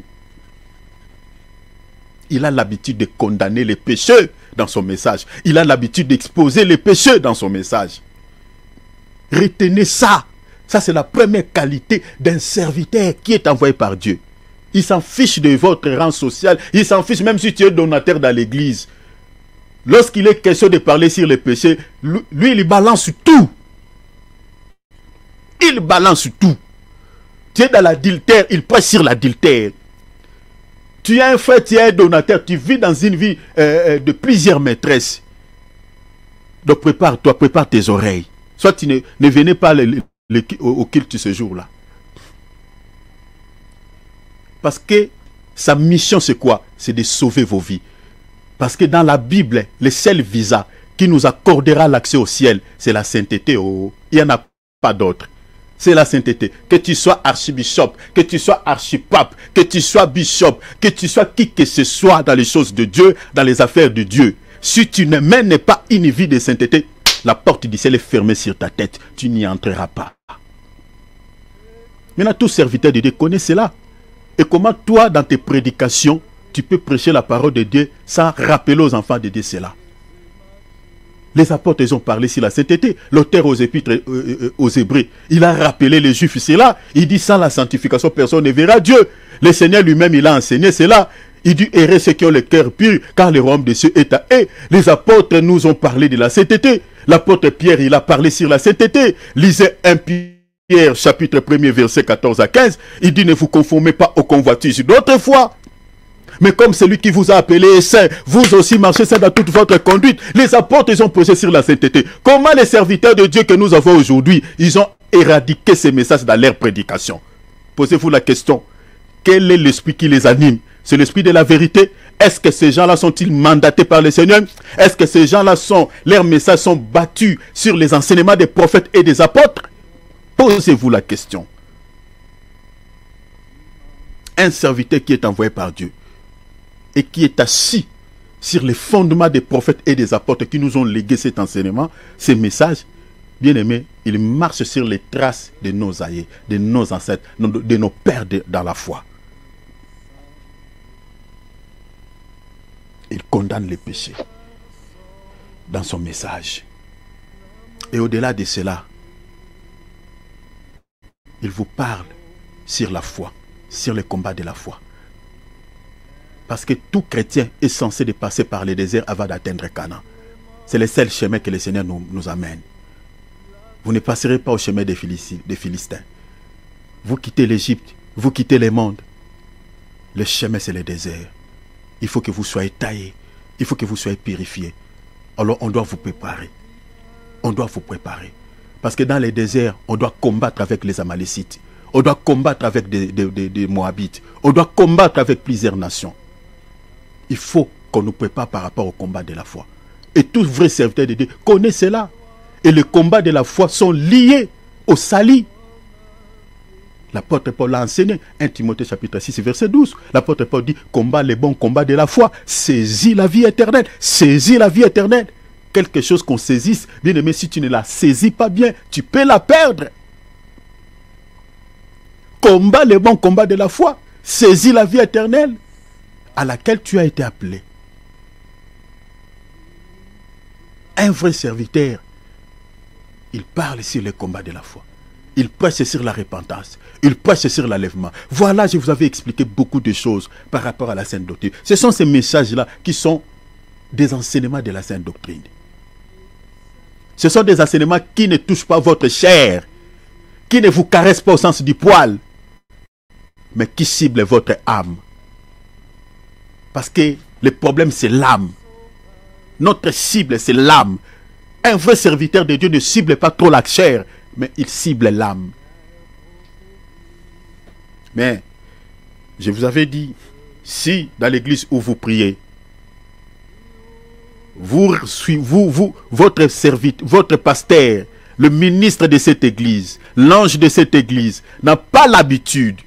Il a l'habitude de condamner les pécheurs dans son message. Il a l'habitude d'exposer les pécheurs dans son message. Retenez ça. Ça, c'est la première qualité d'un serviteur qui est envoyé par Dieu. Il s'en fiche de votre rang social. Il s'en fiche même si tu es donateur dans l'église. Lorsqu'il est question de parler sur les péchés, lui, il balance tout. Il balance tout. Tu es dans l'adultère, il prêche sur l'adultère. Tu es un frère, tu es un donateur, tu vis dans une vie de plusieurs maîtresses. Donc prépare-toi, prépare tes oreilles. Soit tu ne venez pas au culte ce jour-là. Parce que sa mission c'est quoi? C'est de sauver vos vies. Parce que dans la Bible, le seul visa qui nous accordera l'accès au ciel, c'est la sainteté. Oh. Il n'y en a pas d'autre. C'est la sainteté. Que tu sois archibishop, que tu sois archipape, que tu sois bishop, que tu sois qui que ce soit dans les choses de Dieu, dans les affaires de Dieu. Si tu ne mènes pas une vie de sainteté, la porte du ciel est fermée sur ta tête. Tu n'y entreras pas. Maintenant, tout serviteur de Dieu connaît cela. Et comment toi, dans tes prédications, tu peux prêcher la parole de Dieu sans rappeler aux enfants de Dieu cela. Les apôtres, ils ont parlé sur la sainteté. L'auteur aux Épîtres aux Hébreux, il a rappelé les Juifs cela. Il dit, sans la sanctification, personne ne verra Dieu. Le Seigneur lui-même, il a enseigné cela. Il dit, errez ceux qui ont le cœur pur, car le royaume des cieux est à eux. Les apôtres nous ont parlé de la sainteté. L'apôtre Pierre, il a parlé sur la sainteté. Lisez 1 Pierre, chapitre 1er, verset 14 à 15. Il dit, ne vous conformez pas aux convoitises d'autrefois. Mais comme celui qui vous a appelé est saint, vous aussi marchez ça dans toute votre conduite. Les apôtres, ils ont posé sur la sainteté. Comment les serviteurs de Dieu que nous avons aujourd'hui, ils ont éradiqué ces messages dans leur prédication? Posez-vous la question. Quel est l'esprit qui les anime? C'est l'esprit de la vérité? Est-ce que ces gens-là sont-ils mandatés par le Seigneur? Est-ce que ces gens-là leurs messages sont battus sur les enseignements des prophètes et des apôtres? Posez-vous la question. Un serviteur qui est envoyé par Dieu et qui est assis sur les fondements des prophètes et des apôtres qui nous ont légué cet enseignement, ces messages, bien aimés, il marche sur les traces de nos aïeux, de nos ancêtres, de nos pères dans la foi. Il condamne les péchés dans son message. Et au-delà de cela, il vous parle sur la foi, sur le combat de la foi. Parce que tout chrétien est censé de passer par le désert avant d'atteindre Canaan. C'est le seul chemin que le Seigneur nous amène. Vous ne passerez pas au chemin des Philistins. Vous quittez l'Égypte, vous quittez le monde. Le chemin, c'est le désert. Il faut que vous soyez taillés. Il faut que vous soyez purifiés. Alors, on doit vous préparer. On doit vous préparer. Parce que dans les déserts, on doit combattre avec les Amalécites. On doit combattre avec des Moabites. On doit combattre avec plusieurs nations. Il faut qu'on nous prépare par rapport au combat de la foi. Et tout vrai serviteur de Dieu connaît cela. Et les combats de la foi sont liés au salut. L'apôtre Paul l'a enseigné. 1 Timothée chapitre 6 verset 12. L'apôtre Paul dit, combat les bons combats de la foi. Saisis la vie éternelle. Saisis la vie éternelle. Quelque chose qu'on saisisse, bien aimé, si tu ne la saisis pas bien, tu peux la perdre. Combat les bons combats de la foi. Saisis la vie éternelle à laquelle tu as été appelé. Un vrai serviteur, il parle sur le combat de la foi. Il prêche sur la repentance. Il prêche sur l'enlèvement. Voilà, je vous avais expliqué beaucoup de choses par rapport à la Sainte Doctrine. Ce sont ces messages-là qui sont des enseignements de la Sainte Doctrine. Ce sont des enseignements qui ne touchent pas votre chair, qui ne vous caressent pas au sens du poil, mais qui ciblent votre âme. Parce que le problème, c'est l'âme. Notre cible, c'est l'âme. Un vrai serviteur de Dieu ne cible pas trop la chair, mais il cible l'âme. Mais, je vous avais dit, si dans l'église où vous priez, votre pasteur, le ministre de cette église, l'ange de cette église, n'a pas l'habitude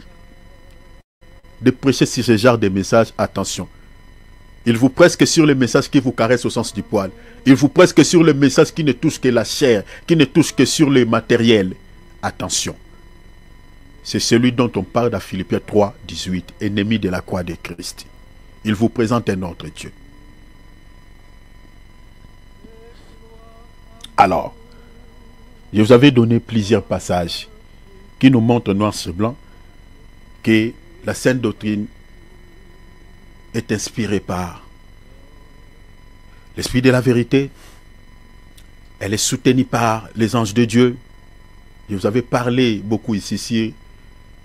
de prêcher sur ce genre de messages, attention. Il vous prêche que sur les messages qui vous caressent au sens du poil. Il vous prêche que sur les messages qui ne touchent que la chair, qui ne touchent que sur le matériel. Attention. C'est celui dont on parle dans Philippiens 3, 18, ennemi de la croix de Christ. Il vous présente un autre Dieu. Alors, je vous avais donné plusieurs passages qui nous montre noir sur blanc que la sainte doctrine est inspirée par l'Esprit de la vérité. Elle est soutenue par les anges de Dieu. Je vous avais parlé beaucoup ici sur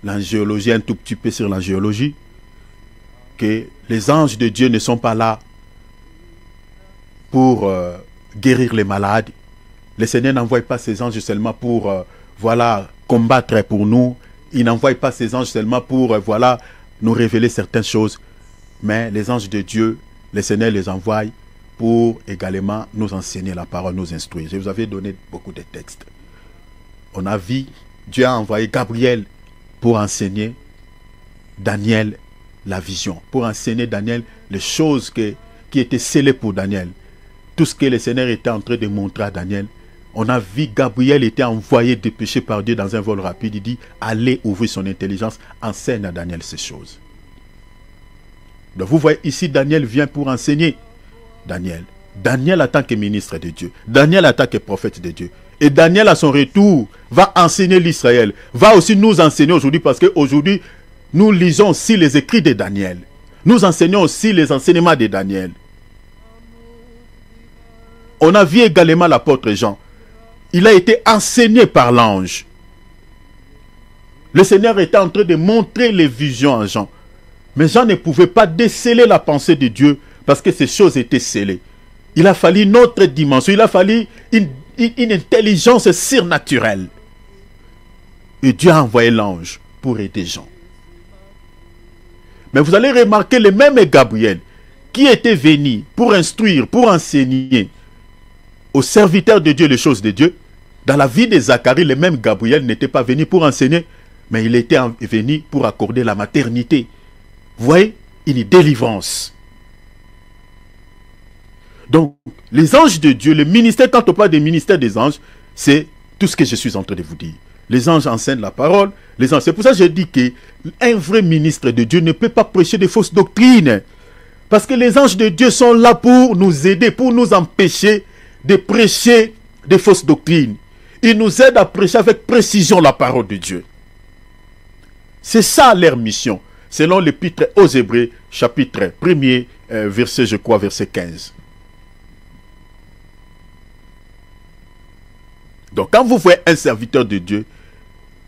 l'angéologie, un tout petit peu sur l'angéologie, que les anges de Dieu ne sont pas là pour guérir les malades. Le Seigneur n'envoie pas ses anges seulement pour voilà, combattre pour nous. Il n'envoie pas ses anges seulement pour voilà, nous révéler certaines choses. Mais les anges de Dieu, le Seigneur les envoie pour également nous enseigner la parole, nous instruire. Je vous avais donné beaucoup de textes. On a vu, Dieu a envoyé Gabriel pour enseigner Daniel la vision, pour enseigner Daniel les choses qui étaient scellées pour Daniel. Tout ce que le Seigneur était en train de montrer à Daniel. On a vu Gabriel était envoyé dépêché par Dieu dans un vol rapide. Il dit, allez ouvrir son intelligence, enseigne à Daniel ces choses. Donc vous voyez ici, Daniel vient pour enseigner. Daniel en tant que ministre de Dieu. Daniel en tant que prophète de Dieu. Et Daniel à son retour va enseigner l'Israël. Va aussi nous enseigner aujourd'hui parce qu'aujourd'hui, nous lisons aussi les écrits de Daniel. Nous enseignons aussi les enseignements de Daniel. On a vu également l'apôtre Jean. Il a été enseigné par l'ange. Le Seigneur était en train de montrer les visions à Jean. Mais Jean ne pouvait pas déceler la pensée de Dieu parce que ces choses étaient scellées. Il a fallu une autre dimension. Il a fallu une intelligence surnaturelle. Et Dieu a envoyé l'ange pour aider Jean. Mais vous allez remarquer le même Gabriel qui était venu pour instruire, pour enseigner aux serviteurs de Dieu les choses de Dieu. Dans la vie de Zacharie, le même Gabriel n'était pas venu pour enseigner, mais il était venu pour accorder la maternité. Vous voyez, une délivrance. Donc, les anges de Dieu, le ministère, quand on parle des ministères des anges, c'est tout ce que je suis en train de vous dire. Les anges enseignent la parole. Les anges, c'est pour ça que je dis qu'un vrai ministre de Dieu ne peut pas prêcher de fausses doctrines. Parce que les anges de Dieu sont là pour nous aider, pour nous empêcher de prêcher des fausses doctrines. Ils nous aident à prêcher avec précision la parole de Dieu. C'est ça leur mission. Selon l'épître aux Hébreux, chapitre 1er, verset, je crois, verset 15. Donc, quand vous voyez un serviteur de Dieu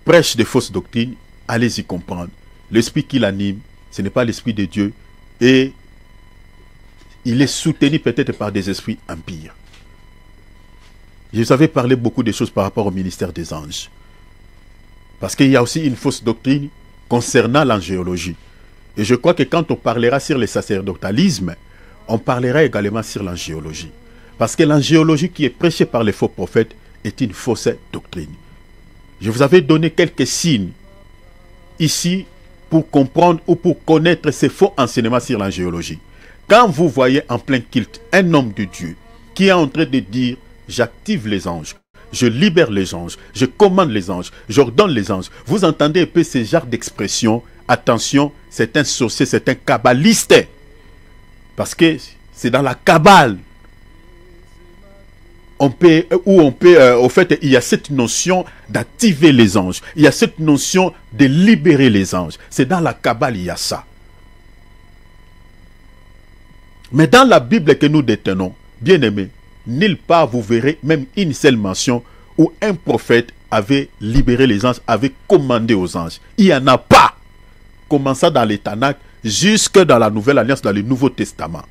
prêche des fausses doctrines, allez-y comprendre. L'esprit qui l'anime, ce n'est pas l'esprit de Dieu. Et il est soutenu peut-être par des esprits impurs. Je vous avais parlé beaucoup de choses par rapport au ministère des anges. Parce qu'il y a aussi une fausse doctrine concernant l'angéologie. Et je crois que quand on parlera sur le sacerdotalisme, on parlera également sur l'angéologie. Parce que l'angéologie qui est prêchée par les faux prophètes est une fausse doctrine. Je vous avais donné quelques signes ici pour comprendre ou pour connaître ces faux enseignements sur l'angéologie. Quand vous voyez en plein culte un homme de Dieu qui est en train de dire « j'active les anges », je libère les anges, je commande les anges, j'ordonne les anges. Vous entendez un peu ce genre d'expression. Attention, c'est un sorcier, c'est un kabbaliste. Parce que c'est dans la kabbale. Au fait, il y a cette notion d'activer les anges. Il y a cette notion de libérer les anges. C'est dans la kabbale, il y a ça. Mais dans la Bible que nous détenons, bien aimés, nulle part vous verrez même une seule mention où un prophète avait libéré les anges, avait commandé aux anges. Il n'y en a pas. Commençant dans les Tanakh jusque dans la Nouvelle Alliance, dans le Nouveau Testament.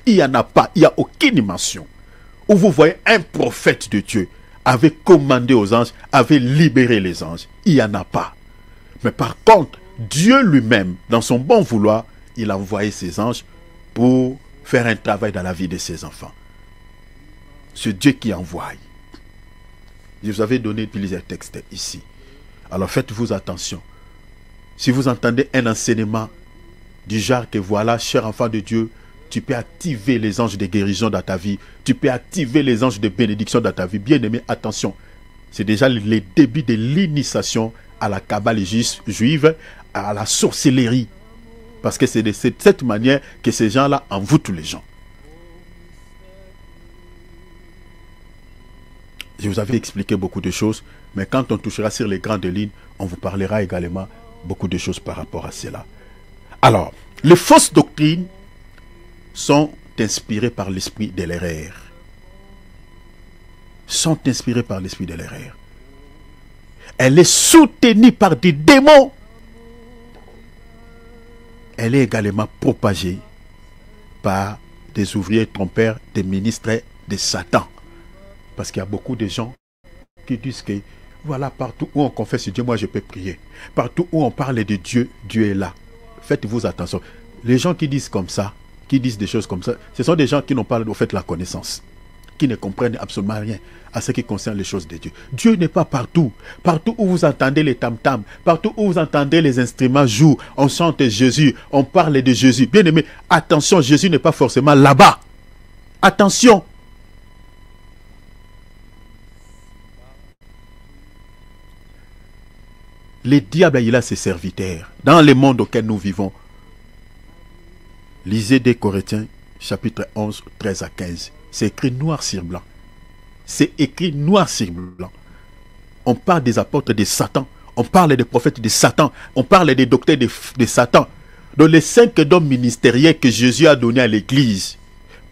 Il n'y en a pas. Il n'y a aucune mention où vous voyez un prophète de Dieu avait commandé aux anges, avait libéré les anges. Il n'y en a pas. Mais par contre, Dieu lui-même, dans son bon vouloir, il a envoyé ses anges pour faire un travail dans la vie de ses enfants. C'est Dieu qui envoie. Je vous avais donné plusieurs textes ici. Alors faites-vous attention. Si vous entendez un enseignement du genre que voilà, cher enfant de Dieu, tu peux activer les anges de guérison dans ta vie. Tu peux activer les anges de bénédiction dans ta vie. Bien aimé, attention. C'est déjà le début de l'initiation à la kabbale juive, à la sorcellerie. Parce que c'est de cette manière que ces gens-là envoûtent les gens. Je vous avais expliqué beaucoup de choses, mais quand on touchera sur les grandes lignes, on vous parlera également beaucoup de choses par rapport à cela. Alors, les fausses doctrines sont inspirées par l'esprit de l'erreur. Sont inspirées par l'esprit de l'erreur. Elle est soutenue par des démons. Elle est également propagée par des ouvriers trompeurs, des ministres de Satan. Parce qu'il y a beaucoup de gens qui disent que voilà, partout où on confesse Dieu, moi je peux prier. Partout où on parle de Dieu, Dieu est là. Faites-vous attention. Les gens qui disent comme ça, qui disent des choses comme ça, ce sont des gens qui n'ont pas au fait la connaissance, qui ne comprennent absolument rien à ce qui concerne les choses de Dieu. Dieu n'est pas partout. Partout où vous entendez les tam-tams, partout où vous entendez les instruments jouent, on chante Jésus, on parle de Jésus. Bien aimé, attention, Jésus n'est pas forcément là-bas. Attention. Le diable, il a ses serviteurs. Dans le monde auquel nous vivons, lisez des Corinthiens, chapitre 11, 13 à 15. C'est écrit noir sur blanc. C'est écrit noir sur blanc. On parle des apôtres de Satan. On parle des prophètes de Satan. On parle des docteurs de Satan. Dans les 5 dons ministériels que Jésus a donnés à l'église,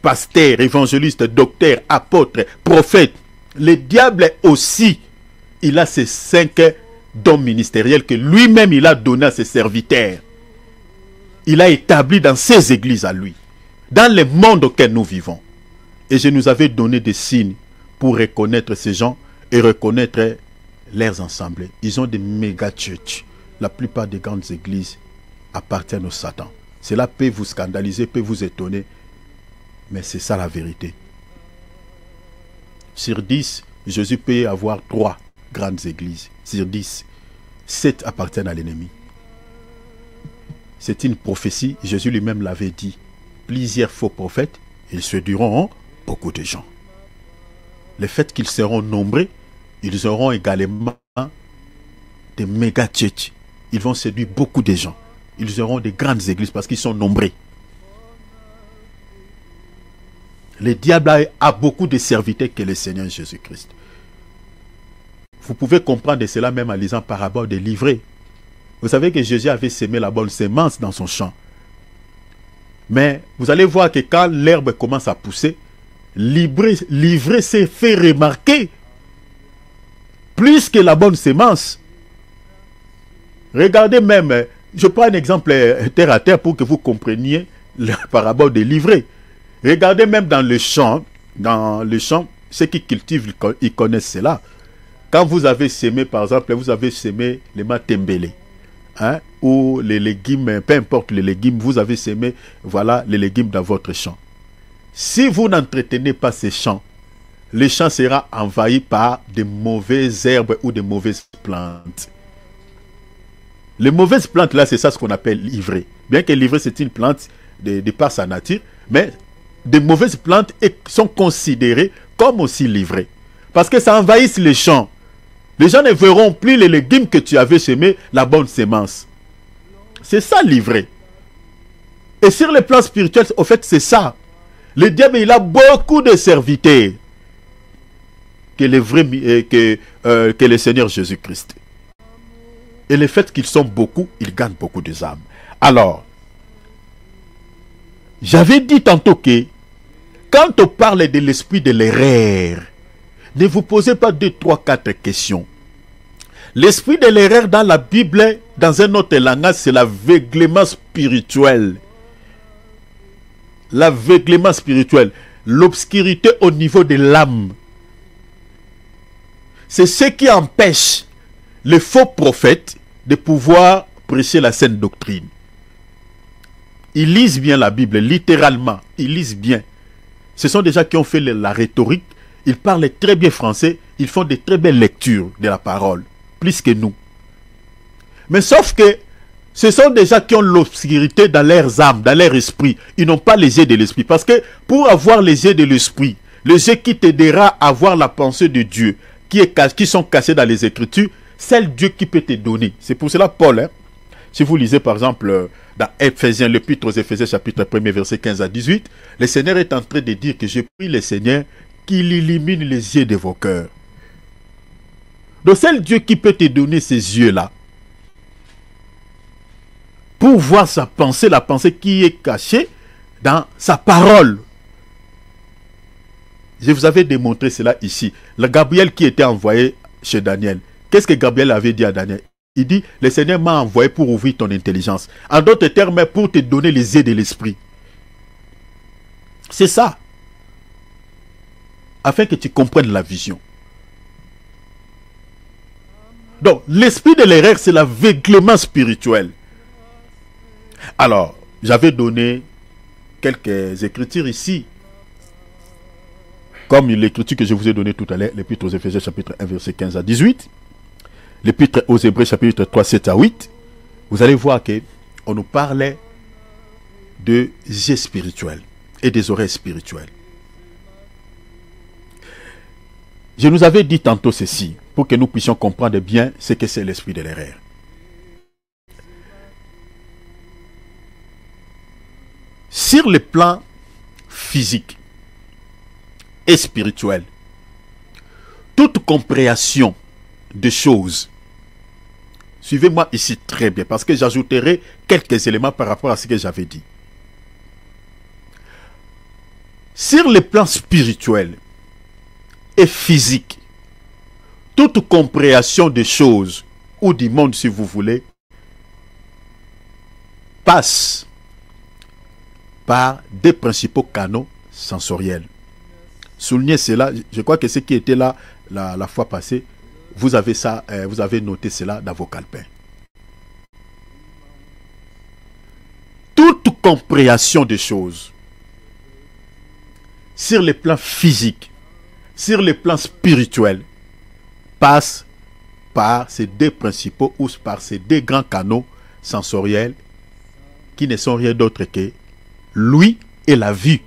pasteur, évangéliste, docteur, apôtre, prophète, le diable aussi, il a ces 5 dons ministériels que lui-même il a donné à ses serviteurs. Il a établi dans ses églises à lui, dans le monde auquel nous vivons. Et je nous avais donné des signes pour reconnaître ces gens et reconnaître leurs assemblées. Ils ont des méga church. La plupart des grandes églises appartiennent au Satan. Cela peut vous scandaliser, peut vous étonner, mais c'est ça la vérité. Sur 10, Jésus peut avoir 3 grandes églises. Sur 10, 7 appartiennent à l'ennemi. C'est une prophétie, Jésus lui-même l'avait dit. Plusieurs faux prophètes, ils séduiront beaucoup de gens. Le fait qu'ils seront nombreux, ils auront également des méga tchèches. Ils vont séduire beaucoup de gens. Ils auront des grandes églises parce qu'ils sont nombreux. Le diable a beaucoup de serviteurs que le Seigneur Jésus-Christ. Vous pouvez comprendre cela même en lisant parabole des livrets. Vous savez que Jésus avait semé la bonne semence dans son champ. Mais vous allez voir que quand l'herbe commence à pousser, l'ivraie s'est fait remarquer plus que la bonne semence. Regardez même, je prends un exemple terre à terre pour que vous compreniez la parabole des livrets. Regardez même dans le champ, ceux qui cultivent, ils connaissent cela. Quand vous avez semé, par exemple, vous avez semé les matembele, hein, ou les légumes, peu importe les légumes, vous avez semé, voilà, les légumes dans votre champ. Si vous n'entretenez pas ces champs, le champ sera envahi par de mauvaises herbes ou de mauvaises plantes. Les mauvaises plantes, là, c'est ça ce qu'on appelle l'ivraie. Bien que l'ivraie, c'est une plante de par sa nature, mais de mauvaises plantes sont considérées comme aussi l'ivraie. Parce que ça envahit les champs. Les gens ne verront plus les légumes que tu avais semés, la bonne semence. C'est ça l'ivraie. Et sur le plan spirituel, au fait, c'est ça. Le diable, il a beaucoup de serviteurs que le Seigneur Jésus-Christ. Et le fait qu'ils sont beaucoup, ils gagnent beaucoup de âmes. Alors, j'avais dit tantôt que quand on parle de l'esprit de l'erreur, ne vous posez pas 2, 3, 4 questions. L'esprit de l'erreur dans la Bible, dans un autre langage, c'est l'aveuglement spirituel. L'aveuglement spirituel. L'obscurité au niveau de l'âme. C'est ce qui empêche les faux prophètes de pouvoir prêcher la saine doctrine. Ils lisent bien la Bible, littéralement. Ils lisent bien. Ce sont des gens qui ont fait la rhétorique. Ils parlent très bien français. Ils font de très belles lectures de la parole. Plus que nous. Mais sauf que ce sont des gens qui ont l'obscurité dans leurs âmes, dans leur esprit. Ils n'ont pas les yeux de l'esprit. Parce que pour avoir les yeux de l'esprit, les yeux qui t'aidera à voir la pensée de Dieu, qui sont cachés dans les Écritures, c'est Dieu qui peut te donner. C'est pour cela Paul, hein, si vous lisez par exemple dans Éphésiens, l'épître aux Éphésiens chapitre 1 verset 15 à 18, le Seigneur est en train de dire que je prie le Seigneur qu'il illumine les yeux de vos cœurs. Donc c'est Dieu qui peut te donner ces yeux-là pour voir sa pensée, la pensée qui est cachée dans sa parole. Je vous avais démontré cela ici. Le Gabriel qui était envoyé chez Daniel. Qu'est-ce que Gabriel avait dit à Daniel? Il dit, le Seigneur m'a envoyé pour ouvrir ton intelligence. En d'autres termes, pour te donner les yeux de l'esprit. C'est ça. Afin que tu comprennes la vision. Donc, l'esprit de l'erreur, c'est l'aveuglement spirituel. Alors, j'avais donné quelques écritures ici. Comme l'écriture que je vous ai donnée tout à l'heure, l'épître aux Éphésiens chapitre 1, verset 15 à 18. L'épître aux Hébreux chapitre 3, 7 à 8. Vous allez voir qu'on nous parlait de yeux spirituels et des oreilles spirituelles. Je nous avais dit tantôt ceci, pour que nous puissions comprendre bien ce que c'est l'esprit de l'erreur. Sur le plan physique et spirituel, toute compréhension de choses, suivez-moi ici très bien, parce que j'ajouterai quelques éléments par rapport à ce que j'avais dit. Sur le plan spirituel et physique, toute compréhension des choses, ou du monde si vous voulez, passe par des principaux canaux sensoriels. Soulignez cela, je crois que ce qui était là la fois passée, vous avez ça, vous avez noté cela dans vos calepins. Toute compréhension des choses, sur le plan physique, sur le plan spirituel, passe par ces deux principaux ou par ces deux grands canaux sensoriels qui ne sont rien d'autre que l'ouïe et la vue,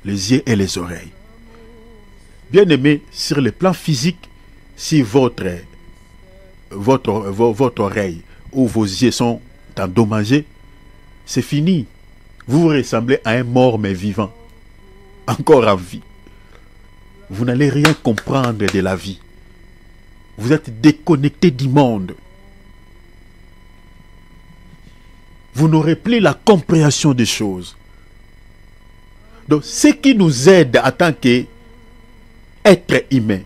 les yeux et les oreilles. Bien aimé, sur le plan physique, si votre oreille ou vos yeux sont endommagés, c'est fini. Vous ressemblez à un mort mais vivant, encore en vie. Vous n'allez rien comprendre de la vie. Vous êtes déconnecté du monde. Vous n'aurez plus la compréhension des choses. Donc, ce qui nous aide en tant qu'être humain,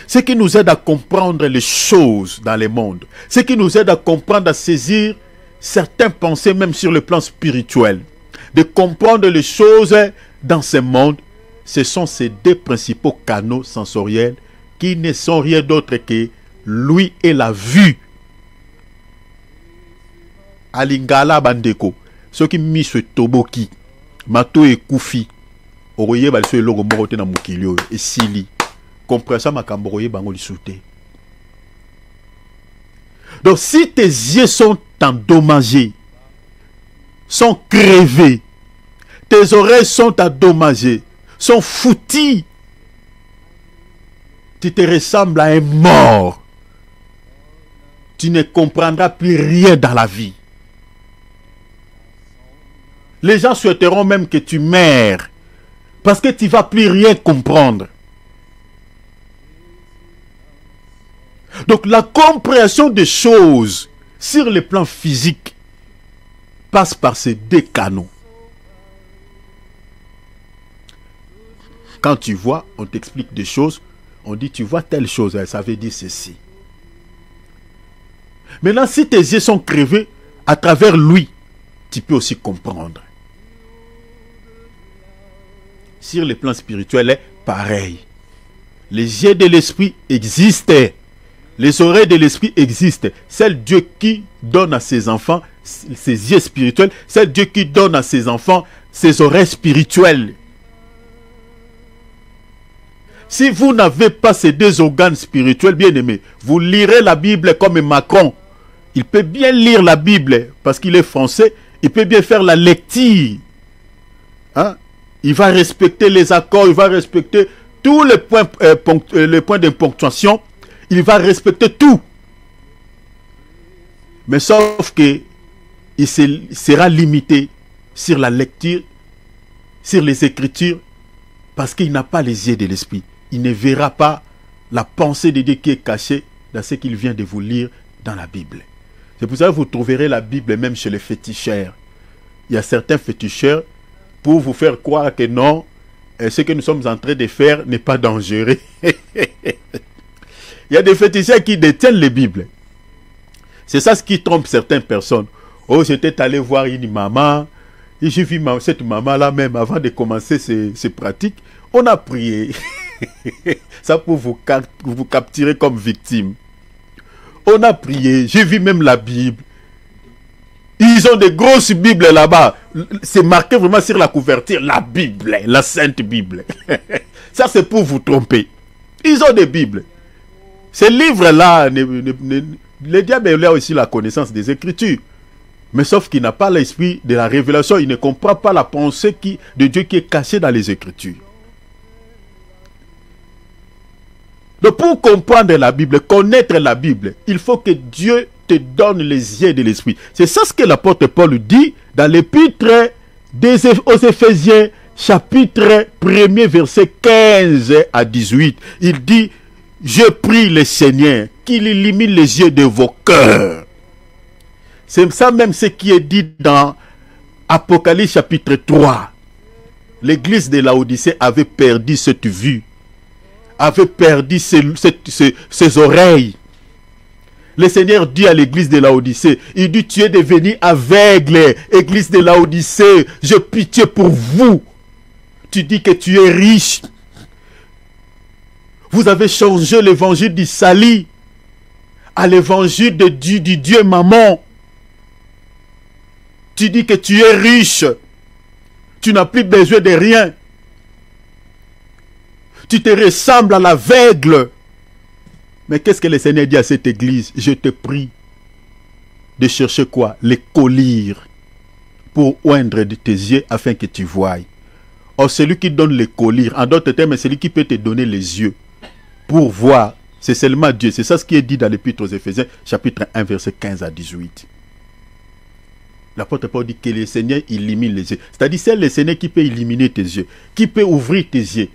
ce qui nous aide à comprendre les choses dans le monde, ce qui nous aide à comprendre, à saisir certaines pensées, même sur le plan spirituel, de comprendre les choses dans ce monde, ce sont ces deux principaux canaux sensoriels qui ne sont rien d'autre que l'ouïe et la vue. Alingala bandeko, ce qui mis ce toboki, mato et koufi, oroye balso e logo morote na mukilio et sili, compréhension makambo oroye bango lisute. Donc si tes yeux sont endommagés, sont crevés, tes oreilles sont endommagées, sont foutis, tu te ressembles à un mort. Tu ne comprendras plus rien dans la vie. Les gens souhaiteront même que tu meurs, parce que tu ne vas plus rien comprendre. Donc la compréhension des choses sur le plan physique passe par ces deux canaux. Quand tu vois, on t'explique des choses, on dit tu vois telle chose, ça veut dire ceci. Maintenant, si tes yeux sont crevés, à travers lui, tu peux aussi comprendre. Sur le plan spirituel, est pareil. Les yeux de l'esprit existent. Les oreilles de l'esprit existent. C'est Dieu qui donne à ses enfants ses yeux spirituels. C'est Dieu qui donne à ses enfants ses oreilles spirituelles. Si vous n'avez pas ces deux organes spirituels, bien aimés, vous lirez la Bible comme Macron. Il peut bien lire la Bible parce qu'il est français. Il peut bien faire la lecture. Hein? Il va respecter les accords. Il va respecter tous les points de ponctuation. Il va respecter tout. Mais sauf que il sera limité sur la lecture, sur les Écritures, parce qu'il n'a pas les yeux de l'esprit. Il ne verra pas la pensée de Dieu qui est cachée dans ce qu'il vient de vous lire dans la Bible. C'est pour ça que vous trouverez la Bible même chez les féticheurs. Il y a certains féticheurs pour vous faire croire que non, ce que nous sommes en train de faire n'est pas dangereux. Il y a des féticheurs qui détiennent les Bibles. C'est ça ce qui trompe certaines personnes. Oh, j'étais allé voir une maman. Et j'ai vu cette maman-là même avant de commencer ces pratiques. On a prié. Ça pour vous capturer comme victime. On a prié. J'ai vu même la Bible. Ils ont des grosses Bibles là-bas. C'est marqué vraiment sur la couverture. La Bible. La Sainte Bible. Ça c'est pour vous tromper. Ils ont des Bibles. Ces livres-là, le diable a aussi la connaissance des Écritures. Mais sauf qu'il n'a pas l'esprit de la révélation. Il ne comprend pas la pensée de Dieu qui est cachée dans les Écritures. Donc pour comprendre la Bible, connaître la Bible, il faut que Dieu te donne les yeux de l'esprit. C'est ça ce que l'apôtre Paul dit dans l'épître aux Éphésiens, chapitre 1er, verset 15 à 18. Il dit, je prie le Seigneur qu'il illumine les yeux de vos cœurs. C'est ça même ce qui est dit dans Apocalypse chapitre 3. L'église de Laodicée avait perdu cette vue, avait perdu ses oreilles. Le Seigneur dit à l'église de Laodicée, il dit, tu es devenu aveugle, église de Laodicée, j'ai pitié pour vous. Tu dis que tu es riche. Vous avez changé l'évangile du salut à l'évangile du Dieu Mammon. Tu dis que tu es riche. Tu n'as plus besoin de rien. Tu te ressembles à l'aveugle. Mais qu'est-ce que le Seigneur dit à cette église? Je te prie de chercher quoi? Les colliers pour oindre de tes yeux afin que tu voies. Or, celui qui donne les colliers, en d'autres termes, c'est celui qui peut te donner les yeux pour voir. C'est seulement Dieu. C'est ça ce qui est dit dans l'épître aux Éphésiens, chapitre 1, verset 15 à 18. L'apôtre Paul dit que le Seigneur illumine les yeux. C'est-à-dire, c'est le Seigneur qui peut illuminer tes yeux, qui peut ouvrir tes yeux.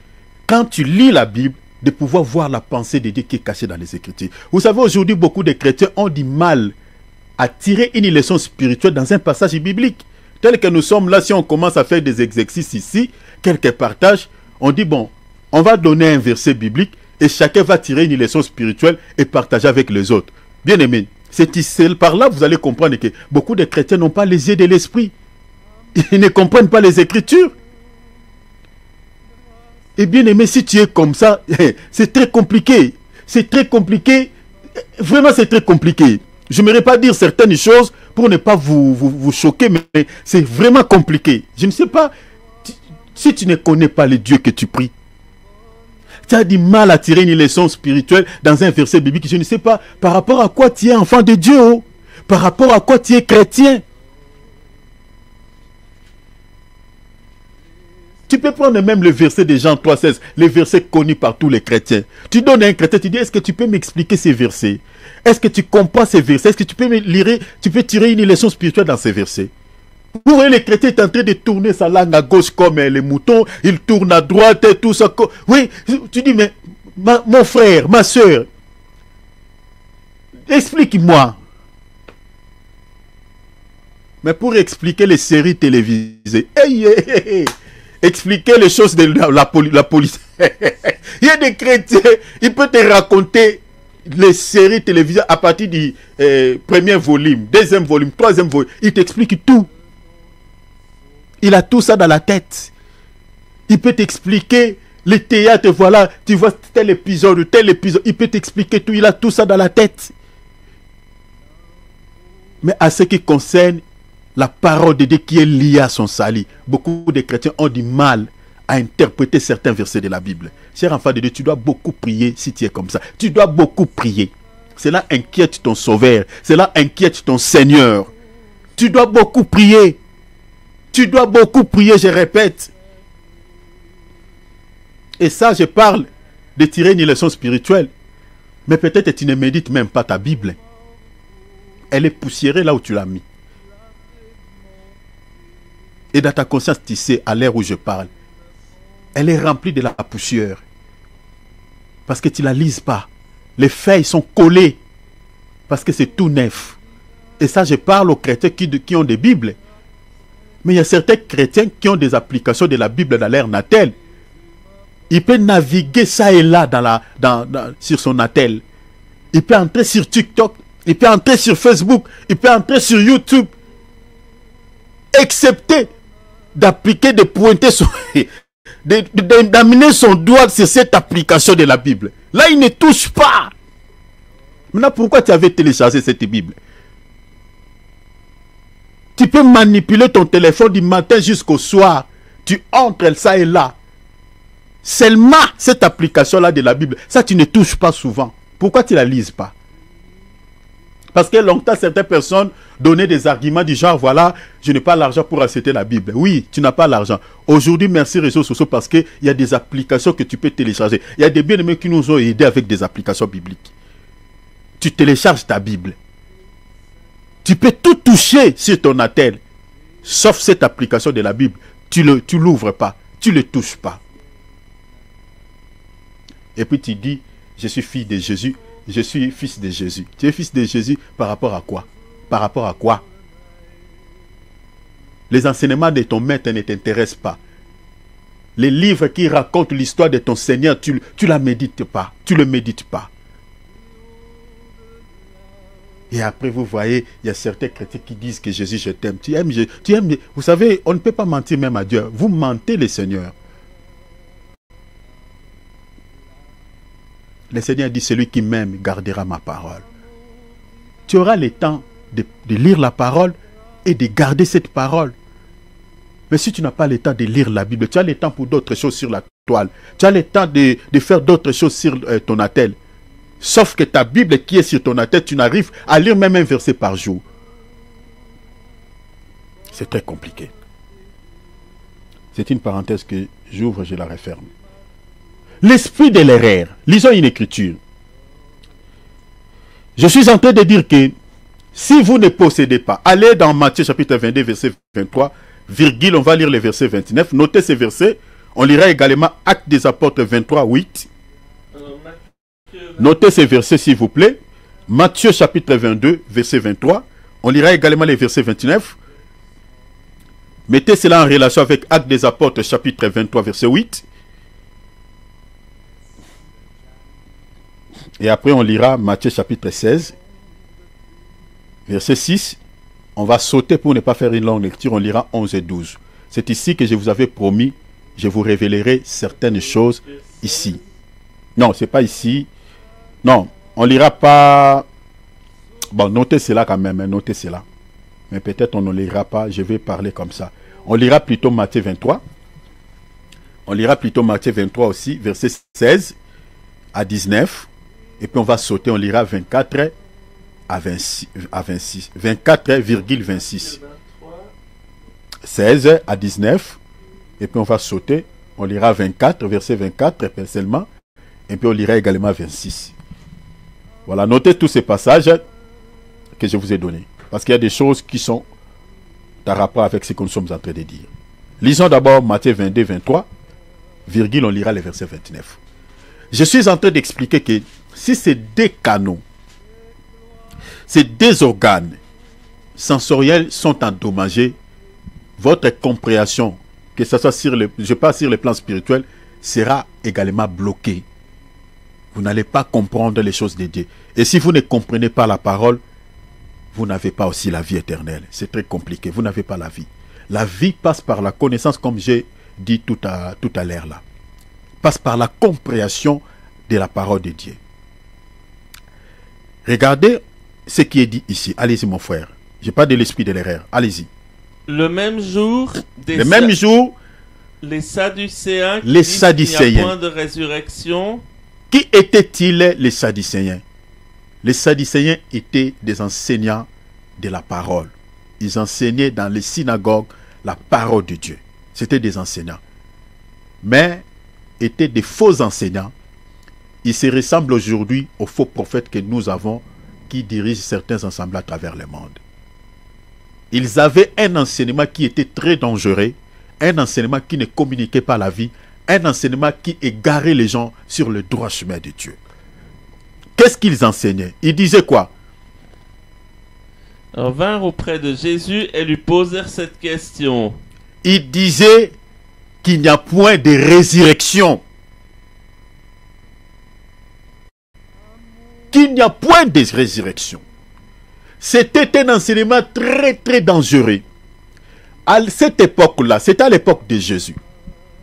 Quand tu lis la Bible, de pouvoir voir la pensée de Dieu qui est cachée dans les Écritures. Vous savez, aujourd'hui, beaucoup de chrétiens ont du mal à tirer une leçon spirituelle dans un passage biblique. Tel que nous sommes là, si on commence à faire des exercices ici, quelques partages, on dit, bon, on va donner un verset biblique et chacun va tirer une leçon spirituelle et partager avec les autres. Bien aimé, c'est par là que vous allez comprendre que beaucoup de chrétiens n'ont pas les yeux de l'esprit. Ils ne comprennent pas les Écritures. Et bien aimé, si tu es comme ça, c'est très compliqué. C'est très compliqué. Vraiment, c'est très compliqué. Je n'aimerais pas dire certaines choses pour ne pas vous choquer, mais c'est vraiment compliqué. Je ne sais pas, si tu ne connais pas le Dieu que tu pries, tu as du mal à tirer une leçon spirituelle dans un verset biblique. Je ne sais pas par rapport à quoi tu es enfant de Dieu, oh, par rapport à quoi tu es chrétien. Tu peux prendre même le verset de Jean 3,16, les versets connus par tous les chrétiens. Tu donnes à un chrétien, tu dis, est-ce que tu peux m'expliquer ces versets? Est-ce que tu comprends ces versets? Est-ce que tu peux me lire, tu peux tirer une leçon spirituelle dans ces versets? Vous voyez, le chrétien est en train de tourner sa langue à gauche comme les moutons, il tourne à droite et tout ça. Oui, tu dis, mais mon frère, ma soeur, explique-moi. Mais pour expliquer les séries télévisées, expliquer les choses de la police. Il y a des chrétiens, il peut te raconter les séries télévisées à partir du premier volume, deuxième volume, troisième volume. Il t'explique tout. Il a tout ça dans la tête. Il peut t'expliquer le théâtre, voilà, tu vois tel épisode. Il peut t'expliquer tout, il a tout ça dans la tête. Mais à ce qui concerne la parole de Dieu qui est liée à son salut, beaucoup de chrétiens ont du mal à interpréter certains versets de la Bible. Cher enfant de Dieu, tu dois beaucoup prier si tu es comme ça. Tu dois beaucoup prier. Cela inquiète ton Sauveur. Cela inquiète ton Seigneur. Tu dois beaucoup prier. Tu dois beaucoup prier, je répète. Et ça, je parle de tirer une leçon spirituelle. Mais peut-être tu ne médites même pas ta Bible. Elle est poussiérée là où tu l'as mis. Et dans ta conscience, tu sais, à l'heure où je parle, elle est remplie de la poussière. Parce que tu ne la lises pas. Les feuilles sont collées. Parce que c'est tout neuf. Et ça, je parle aux chrétiens qui ont des Bibles. Mais il y a certains chrétiens qui ont des applications de la Bible dans leur natel. Il peut naviguer ça et là sur son natel. Il peut entrer sur TikTok. Il peut entrer sur Facebook. Il peut entrer sur YouTube. Excepté d'appliquer, de pointer son... d'amener son doigt sur cette application de la Bible. Là, il ne touche pas. Maintenant, pourquoi tu avais téléchargé cette Bible? Tu peux manipuler ton téléphone du matin jusqu'au soir. Tu entres ça et là. Seulement cette application-là de la Bible, ça tu ne touches pas souvent. Pourquoi tu ne la lises pas? Parce que longtemps, certaines personnes donnaient des arguments du genre, voilà, je n'ai pas l'argent pour acheter la Bible. Oui, tu n'as pas l'argent. Aujourd'hui, merci réseaux sociaux parce qu'il y a des applications que tu peux télécharger. Il y a des bien-aimés qui nous ont aidés avec des applications bibliques. Tu télécharges ta Bible. Tu peux tout toucher sur ton attel, sauf cette application de la Bible. Tu l'ouvres pas, tu ne le touches pas. Et puis tu dis, je suis fille de Jésus, je suis fils de Jésus. Tu es fils de Jésus par rapport à quoi? Par rapport à quoi? Les enseignements de ton maître ne t'intéressent pas. Les livres qui racontent l'histoire de ton Seigneur, tu ne la médites pas, tu ne le médites pas. Et après, vous voyez, il y a certains chrétiens qui disent que Jésus, je t'aime. Tu aimes. Vous savez, on ne peut pas mentir même à Dieu. Vous mentez le Seigneur. Le Seigneur dit, celui qui m'aime gardera ma parole. Tu auras le temps de lire la parole et de garder cette parole. Mais si tu n'as pas le temps de lire la Bible, tu as le temps pour d'autres choses sur la toile. Tu as le temps de faire d'autres choses sur ton attel. Sauf que ta Bible qui est sur ton attel, tu n'arrives à lire même un verset par jour. C'est très compliqué. C'est une parenthèse que j'ouvre, je la referme. L'esprit de l'erreur. Lisons une écriture. Je suis en train de dire que si vous ne possédez pas, allez dans Matthieu chapitre 22, verset 23, virgule, on va lire le verset 29. Notez ces versets. On lira également Actes des Apôtres 23, 8. Notez ces versets s'il vous plaît. Matthieu chapitre 22, verset 23. On lira également les versets 29. Mettez cela en relation avec Actes des Apôtres chapitre 23, verset 8. Et après on lira Matthieu chapitre 16, verset 6. On va sauter pour ne pas faire une longue lecture. On lira 11 et 12. C'est ici que je vous avais promis, je vous révélerai certaines choses ici. Non, c'est pas ici. Non, on ne lira pas... Bon, notez cela quand même, hein, notez cela. Mais peut-être on ne lira pas, je vais parler comme ça. On lira plutôt Matthieu 23. On lira plutôt Matthieu 23 aussi, verset 16 à 19. Et puis on va sauter, on lira 24 à 26. 24,26. 16 à 19. Et puis on va sauter, on lira 24, verset 24 personnellement. Et puis on lira également 26. Voilà, notez tous ces passages que je vous ai donnés. Parce qu'il y a des choses qui sont en rapport avec ce que nous sommes en train de dire. Lisons d'abord Matthieu 22, 23, virgule, on lira le verset 29. Je suis en train d'expliquer que si ces deux canaux, ces deux organes sensoriels sont endommagés, votre compréhension, que ce soit sur le, je parle sur le plan spirituel, sera également bloquée. Vous n'allez pas comprendre les choses de Dieu. Et si vous ne comprenez pas la parole, vous n'avez pas aussi la vie éternelle. C'est très compliqué. Vous n'avez pas la vie. La vie passe par la connaissance, comme j'ai dit tout à l'heure là. Passe par la compréhension de la parole de Dieu. Regardez ce qui est dit ici. Allez-y mon frère. Je parle de l'esprit de l'erreur. Allez-y. Le même jour, les Sadducéens qui disent qu'il n'y a point de résurrection. Qui étaient-ils les Sadducéens? Les Sadducéens étaient des enseignants de la parole. Ils enseignaient dans les synagogues la parole de Dieu. C'était des enseignants. Mais étaient des faux enseignants. Ils se ressemblent aujourd'hui aux faux prophètes que nous avons qui dirigent certains ensembles à travers le monde. Ils avaient un enseignement qui était très dangereux, un enseignement qui ne communiquait pas la vie, un enseignement qui égarait les gens sur le droit chemin de Dieu. Qu'est-ce qu'ils enseignaient? Ils disaient quoi? Ils vinrent auprès de Jésus et lui posèrent cette question. Ils disaient qu'il n'y a point de résurrection. Qu'il n'y a point de résurrection. C'était un enseignement très très dangereux. À cette époque-là, c'était à l'époque de Jésus.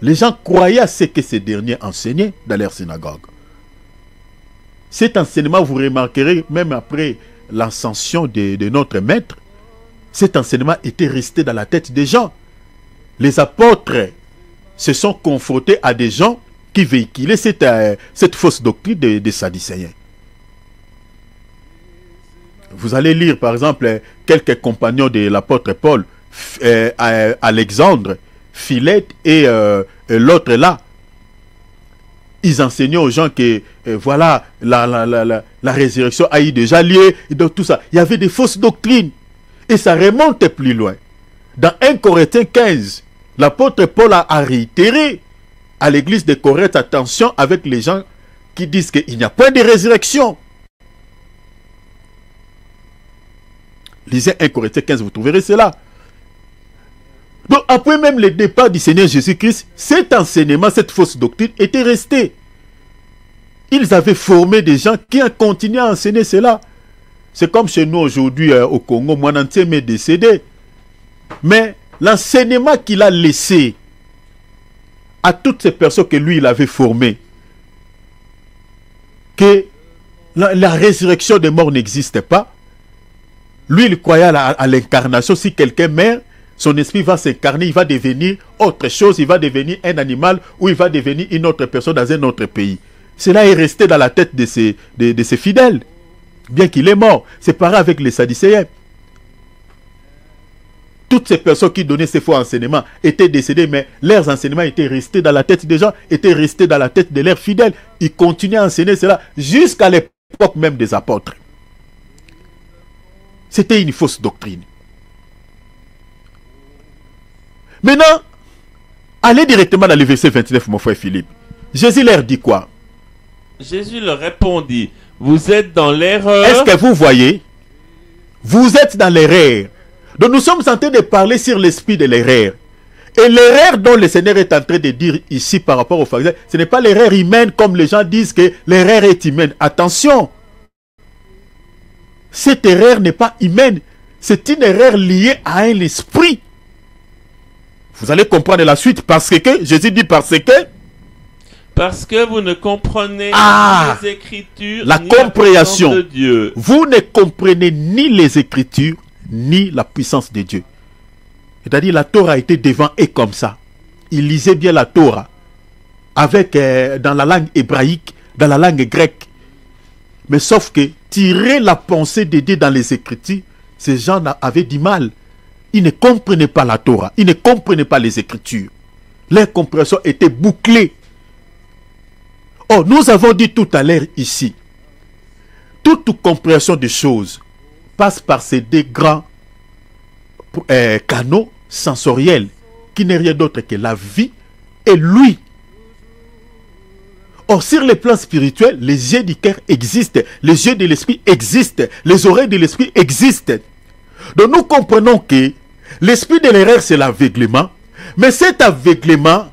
Les gens croyaient à ce que ces derniers enseignaient dans leur synagogue. Cet enseignement, vous remarquerez, même après l'ascension de notre maître, cet enseignement était resté dans la tête des gens. Les apôtres se sont confrontés à des gens qui véhiculaient cette fausse doctrine des Sadducéens. Vous allez lire par exemple quelques compagnons de l'apôtre Paul, Alexandre, Philette et l'autre là. Ils enseignaient aux gens que voilà, la résurrection a eu déjà lieu, et donc tout ça. Il y avait des fausses doctrines. Et ça remonte plus loin. Dans 1 Corinthiens 15, l'apôtre Paul a réitéré à l'église de Corinthe, attention avec les gens qui disent qu'il n'y a pas de résurrection. Lisez 1 Corinthiens 15, vous trouverez cela. Donc après même le départ du Seigneur Jésus-Christ, cet enseignement, cette fausse doctrine était restée. Ils avaient formé des gens qui ont continué à enseigner cela. C'est comme chez nous aujourd'hui au Congo, mon entier m'est décédé. Mais l'enseignement qu'il a laissé à toutes ces personnes que lui, il avait formées, que la résurrection des morts n'existe pas. Lui, il croyait à l'incarnation. Si quelqu'un meurt, son esprit va s'incarner, il va devenir autre chose, il va devenir un animal ou il va devenir une autre personne dans un autre pays. Cela est resté dans la tête de ses fidèles, bien qu'il est mort. C'est pareil avec les Sadducéens. Toutes ces personnes qui donnaient ces faux enseignements étaient décédées, mais leurs enseignements étaient restés dans la tête des gens, étaient restés dans la tête de leurs fidèles. Ils continuaient à enseigner cela jusqu'à l'époque même des apôtres. C'était une fausse doctrine. Maintenant, allez directement dans le verset 29, mon frère Philippe. Jésus leur dit quoi? Jésus leur répondit, vous êtes dans l'erreur. Est-ce que vous voyez? Vous êtes dans l'erreur. Donc nous sommes en train de parler sur l'esprit de l'erreur. Et l'erreur dont le Seigneur est en train de dire ici par rapport aux pharisiens, ce n'est pas l'erreur humaine comme les gens disent que l'erreur est humaine. Attention! Cette erreur n'est pas humaine. C'est une erreur liée à un esprit. Vous allez comprendre la suite parce que, Jésus dit parce que vous ne comprenez ni les Écritures, la ni compréhension la puissance de Dieu. Vous ne comprenez ni les Écritures, ni la puissance de Dieu. C'est-à-dire la Torah était devant et comme ça. Il lisait bien la Torah avec dans la langue hébraïque, dans la langue grecque. Mais sauf que tirer la pensée de Dieu dans les Écritures, ces gens avaient du mal. Ils ne comprenaient pas la Torah. Ils ne comprenaient pas les Écritures. Leur compréhension était bouclée. Oh, nous avons dit tout à l'heure ici, toute compréhension des choses passe par ces deux grands canaux sensoriels qui n'est rien d'autre que la vie et lui. Or, sur le plan spirituel, les yeux du cœur existent, les yeux de l'esprit existent, les oreilles de l'esprit existent. Donc nous comprenons que l'esprit de l'erreur, c'est l'aveuglement, mais cet aveuglement,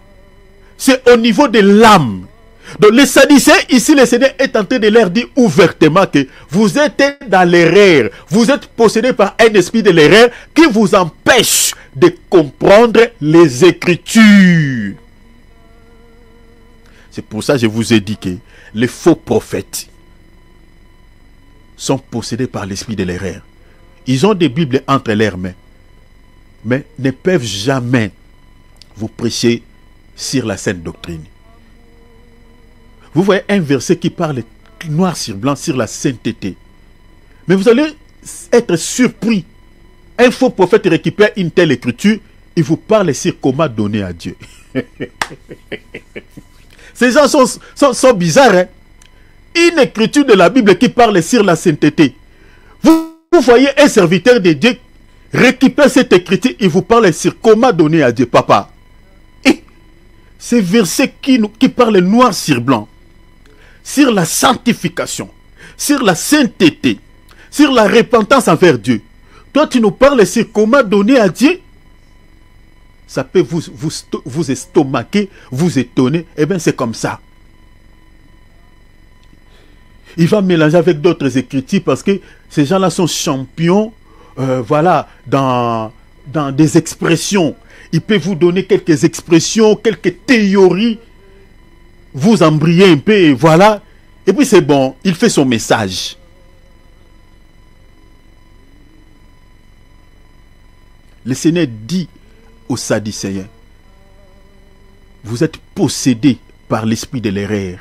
c'est au niveau de l'âme. Donc les Sadducéens, ici le Seigneur est en train de leur dire ouvertement que vous êtes dans l'erreur, vous êtes possédés par un esprit de l'erreur qui vous empêche de comprendre les Écritures. C'est pour ça que je vous ai dit que les faux prophètes sont possédés par l'esprit de l'erreur. Ils ont des Bibles entre leurs mains, mais ne peuvent jamais vous prêcher sur la sainte doctrine. Vous voyez un verset qui parle noir sur blanc sur la sainteté. Mais vous allez être surpris. Un faux prophète récupère une telle écriture, il vous parle sur comment donner à Dieu. Ces gens sont bizarres. Hein? Une écriture de la Bible qui parle sur la sainteté. Vous voyez un serviteur de Dieu récupère cette écriture, il vous parle sur comment donner à Dieu, papa. Et Ces versets qui parlent noir sur blanc, sur la sanctification, sur la sainteté, sur la repentance envers Dieu. Toi, tu nous parles sur comment donner à Dieu. Ça peut vous estomaquer, vous étonner. Eh bien, c'est comme ça. Il va mélanger avec d'autres écritures parce que ces gens-là sont champions, voilà, dans des expressions. Il peut vous donner quelques expressions, quelques théories, vous embrayez un peu, et voilà. Et puis c'est bon, il fait son message. Le Seigneur dit aux Sadducéens, vous êtes possédés par l'esprit de l'erreur.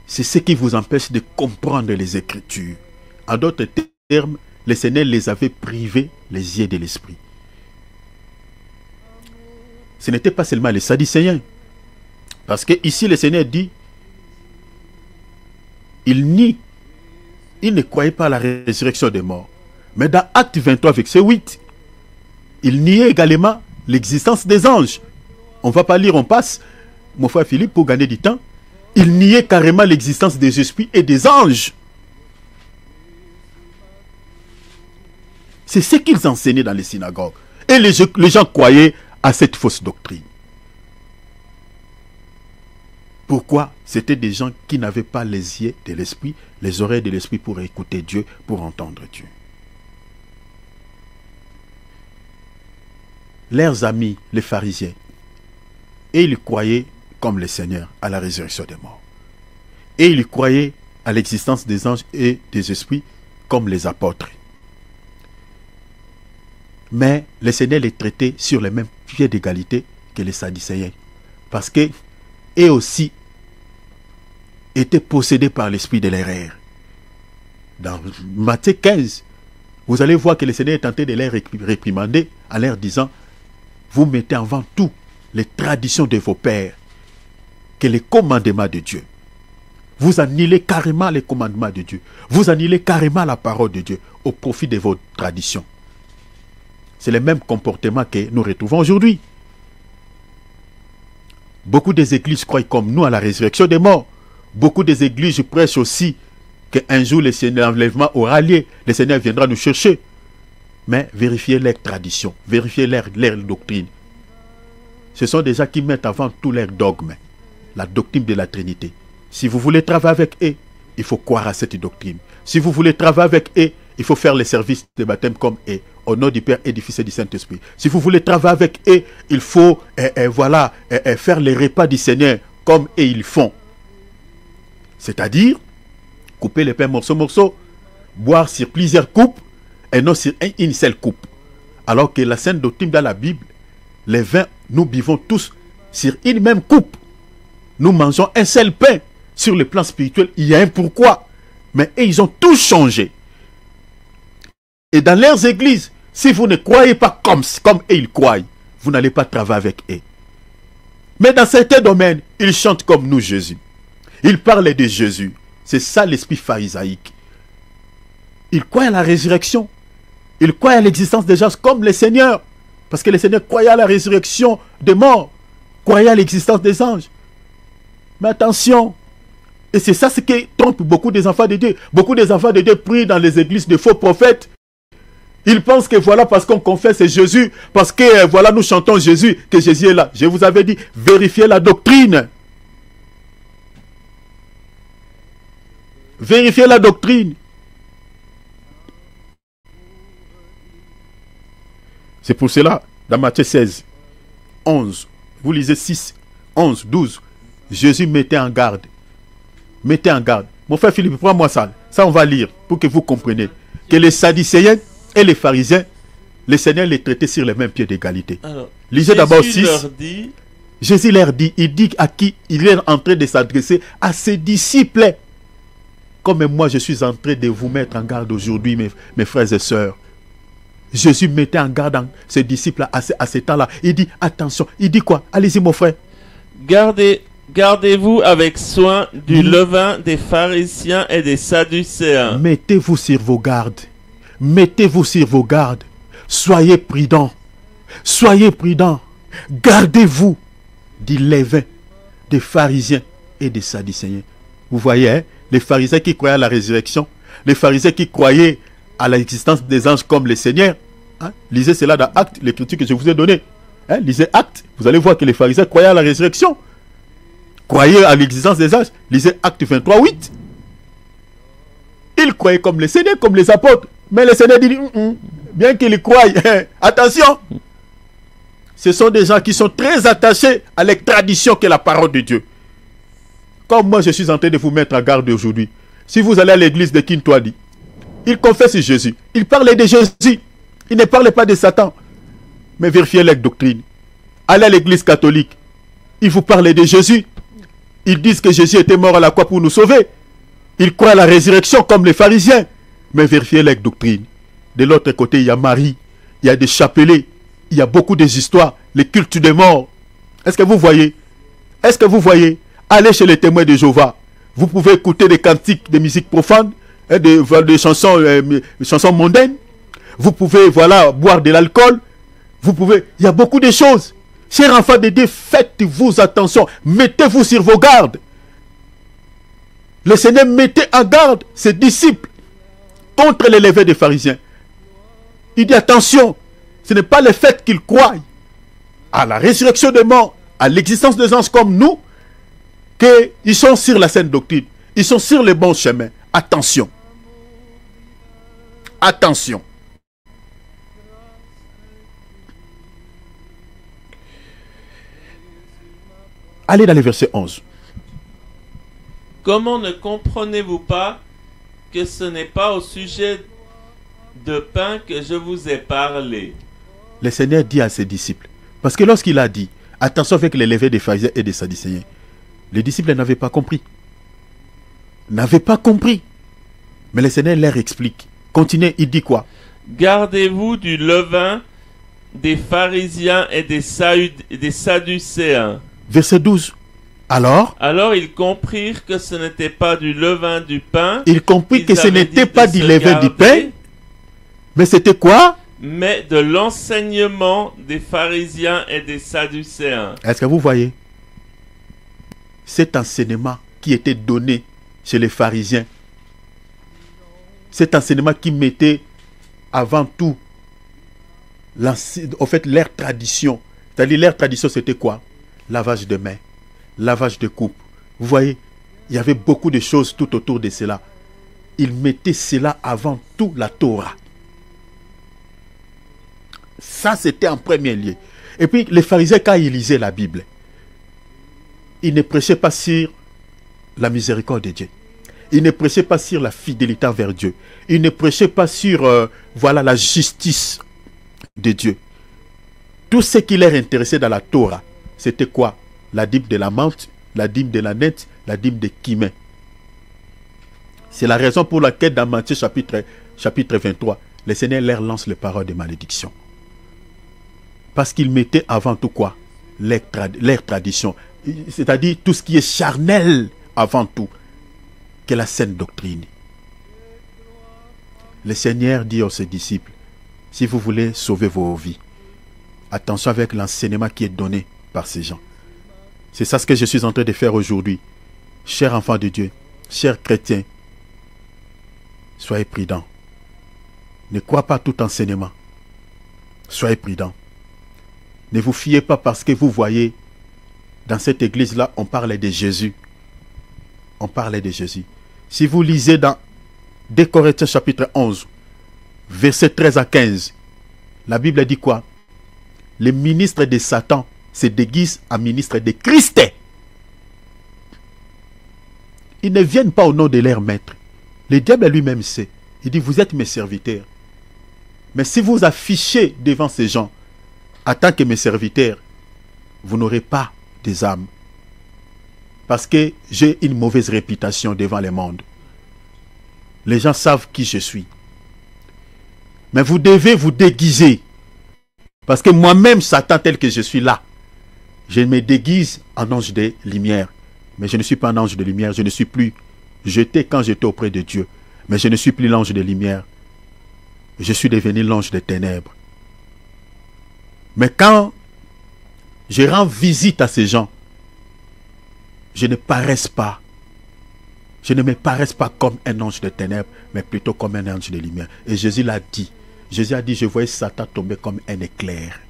C'est ce qui vous empêche de comprendre les Écritures. En d'autres termes, le Seigneur les avait privés les yeux de l'esprit. Ce n'était pas seulement les Sadducéens. Parce que ici le Seigneur dit, il ne croyait pas à la résurrection des morts. Mais dans Acte 23, verset 8, il niait également l'existence des anges. On ne va pas lire, on passe. Mon frère Philippe, pour gagner du temps, il niait carrément l'existence des esprits et des anges. C'est ce qu'ils enseignaient dans les synagogues. Et les gens croyaient à cette fausse doctrine. Pourquoi? C'était des gens qui n'avaient pas les yeux de l'esprit, les oreilles de l'esprit pour écouter Dieu, pour entendre Dieu. Leurs amis, les pharisiens, et ils croyaient comme le Seigneur à la résurrection des morts. Et ils croyaient à l'existence des anges et des esprits comme les apôtres. Mais le Seigneur les traitait sur le même pied d'égalité que les Sadducéens. Parce que eux aussi étaient possédés par l'esprit de l'erreur. Dans Matthieu 15, vous allez voir que le Seigneur est tenté de les réprimander en leur disant, vous mettez avant tout les traditions de vos pères que les commandements de Dieu. Vous annulez carrément les commandements de Dieu. Vous annulez carrément la parole de Dieu au profit de vos traditions. C'est le même comportement que nous retrouvons aujourd'hui. Beaucoup des églises croient comme nous à la résurrection des morts. Beaucoup des églises prêchent aussi qu'un jour l'enlèvement aura lieu. Le Seigneur viendra nous chercher. Mais vérifiez leurs traditions, vérifiez leur doctrine. Ce sont des gens qui mettent avant tout leur dogme, la doctrine de la Trinité. Si vous voulez travailler avec eux, il faut croire à cette doctrine. Si vous voulez travailler avec eux, il faut faire les services de baptême comme eux, au nom du Père et du Fils et du Saint-Esprit. Si vous voulez travailler avec eux, il faut faire les repas du Seigneur comme eux ils font. C'est-à-dire, couper le pain morceau, boire sur plusieurs coupes, et non sur une seule coupe. Alors que la sainte doctrine dans la Bible, les vins, nous buvons tous sur une même coupe. Nous mangeons un seul pain. Sur le plan spirituel, il y a un pourquoi. Mais ils ont tout changé. Et dans leurs églises, si vous ne croyez pas comme ils croient, vous n'allez pas travailler avec eux. Mais dans certains domaines, ils chantent comme nous Jésus. Ils parlent de Jésus. C'est ça l'esprit pharisaïque. Ils croient à la résurrection. Ils croient à l'existence des gens comme le Seigneur. Parce que le Seigneur croyait à la résurrection des morts. Croyait à l'existence des anges. Mais attention. Et c'est ça ce qui trompe beaucoup des enfants de Dieu. Beaucoup des enfants de Dieu prient dans les églises de faux prophètes. Ils pensent que voilà, parce qu'on confesse Jésus, parce que voilà, nous chantons Jésus, que Jésus est là. Je vous avais dit, vérifiez la doctrine. Vérifiez la doctrine. C'est pour cela, dans Matthieu 16, 11, vous lisez 6, 11, 12, Jésus mettait en garde. Mettez en garde. Mon frère Philippe, prends-moi ça. Ça, on va lire pour que vous compreniez. Que les Sadducéens et les pharisiens, le Seigneur les traitait sur le même pied d'égalité. Lisez d'abord 6. Jésus leur dit, il dit à qui il est en train de s'adresser à ses disciples. Comme moi, je suis en train de vous mettre en garde aujourd'hui, mes frères et sœurs. Jésus mettait en garde ses disciples à ce temps-là. Il dit, attention, il dit quoi? Allez-y, mon frère. Gardez-vous avec soin du levain des pharisiens et des sadducéens. Mettez-vous sur vos gardes. Mettez-vous sur vos gardes. Soyez prudents. Soyez prudents. Gardez-vous du levain des pharisiens et des sadducéens. Vous voyez, hein, les pharisiens qui croyaient à la résurrection, les pharisiens qui croyaient à l'existence des anges comme les seigneurs. Hein, lisez cela dans Actes, l'écriture que je vous ai donnée. Hein, lisez Actes, vous allez voir que les pharisiens croyaient à la résurrection. Croyaient à l'existence des anges. Lisez Actes 23, 8. Ils croyaient comme les seigneurs, comme les apôtres. Mais les seigneurs disent, bien qu'ils croient, attention. Ce sont des gens qui sont très attachés à la tradition qu'est la parole de Dieu. Comme moi, je suis en train de vous mettre en garde aujourd'hui. Si vous allez à l'église de Kintwadi, il confesse Jésus. Il parlait de Jésus. Il ne parlait pas de Satan. Mais vérifiez les doctrines. Allez à l'église catholique. Ils vous parlent de Jésus. Ils disent que Jésus était mort à la croix pour nous sauver. Ils croient à la résurrection comme les pharisiens. Mais vérifiez les doctrines. De l'autre côté, il y a Marie. Il y a des chapelets. Il y a beaucoup d'histoires. Les cultes des morts. Est-ce que vous voyez? Est-ce que vous voyez? Allez chez les témoins de Jéhovah. Vous pouvez écouter des cantiques, des musiques profanes, des chansons mondaines. Vous pouvez, voilà, boire de l'alcool. Vous pouvez... Il y a beaucoup de choses. Chers enfants de Dieu, faites-vous attention. Mettez-vous sur vos gardes. Le Seigneur mettait en garde ses disciples contre les levées des pharisiens. Il dit attention, ce n'est pas le fait qu'ils croient à la résurrection des morts, à l'existence des anges comme nous, qu'ils sont sur la saine doctrine. Ils sont sur le bon chemin. Attention. Attention. Allez dans le verset 11. Comment ne comprenez-vous pas que ce n'est pas au sujet de pain que je vous ai parlé? Le Seigneur dit à ses disciples, parce que lorsqu'il a dit, attention avec les levées des pharisiens et des sadducéens, les disciples n'avaient pas compris. N'avaient pas compris. Mais le Seigneur leur explique. Continuez, il dit quoi? Gardez-vous du levain des pharisiens et des sadducéens. Verset 12. Alors ils comprirent que ce n'était pas du levain du pain. Ils comprirent que ce n'était pas du levain du pain. Mais c'était quoi? Mais de l'enseignement des pharisiens et des sadducéens. Est-ce que vous voyez? Cet enseignement qui était donné chez les pharisiens, cet enseignement qui mettait avant tout en fait leur tradition. C'est-à-dire leur tradition c'était quoi? Lavage de mains, lavage de coupe. Vous voyez, il y avait beaucoup de choses tout autour de cela. Ils mettaient cela avant tout la Torah. Ça c'était en premier lieu. Et puis les pharisiens quand ils lisaient la Bible, ils ne prêchaient pas sur la miséricorde de Dieu. Ils ne prêchaient pas sur la fidélité envers Dieu. Ils ne prêchaient pas sur voilà, la justice de Dieu. Tout ce qui leur intéressait dans la Torah, c'était quoi? La dîme de la menthe, la dîme de la nette, la dîme de Kimé. C'est la raison pour laquelle dans Matthieu chapitre 23, le Seigneur leur lance les paroles de malédiction. Parce qu'ils mettaient avant tout quoi? Leur tradition. C'est-à-dire tout ce qui est charnel avant tout, que la saine doctrine. Le Seigneur dit à ses disciples, si vous voulez sauver vos vies, attention avec l'enseignement qui est donné par ces gens. C'est ça ce que je suis en train de faire aujourd'hui. Chers enfants de Dieu, chers chrétiens, soyez prudents. Ne croyez pas tout enseignement. Soyez prudents. Ne vous fiez pas parce que vous voyez, dans cette église-là, on parle de Jésus. On parle de Jésus. Si vous lisez dans 2 Corinthiens chapitre 11, versets 13 à 15, la Bible dit quoi? Les ministres de Satan se déguisent en ministres de Christ. Ils ne viennent pas au nom de leur maître. Le diable lui-même sait. Il dit, vous êtes mes serviteurs. Mais si vous affichez devant ces gens, en tant que mes serviteurs, vous n'aurez pas des âmes. Parce que j'ai une mauvaise réputation devant le monde. Les gens savent qui je suis. Mais vous devez vous déguiser. Parce que moi-même, Satan tel que je suis là, je me déguise en ange de lumière. Mais je ne suis pas un ange de lumière. Je ne suis plus. J'étais quand j'étais auprès de Dieu. Mais je ne suis plus l'ange de lumière. Je suis devenu l'ange des ténèbres. Mais quand je rends visite à ces gens, je ne paraisse pas. Je ne me paraisse pas comme un ange de ténèbres, mais plutôt comme un ange de lumière. Et Jésus l'a dit. Jésus a dit, je voyais Satan tomber comme un éclair.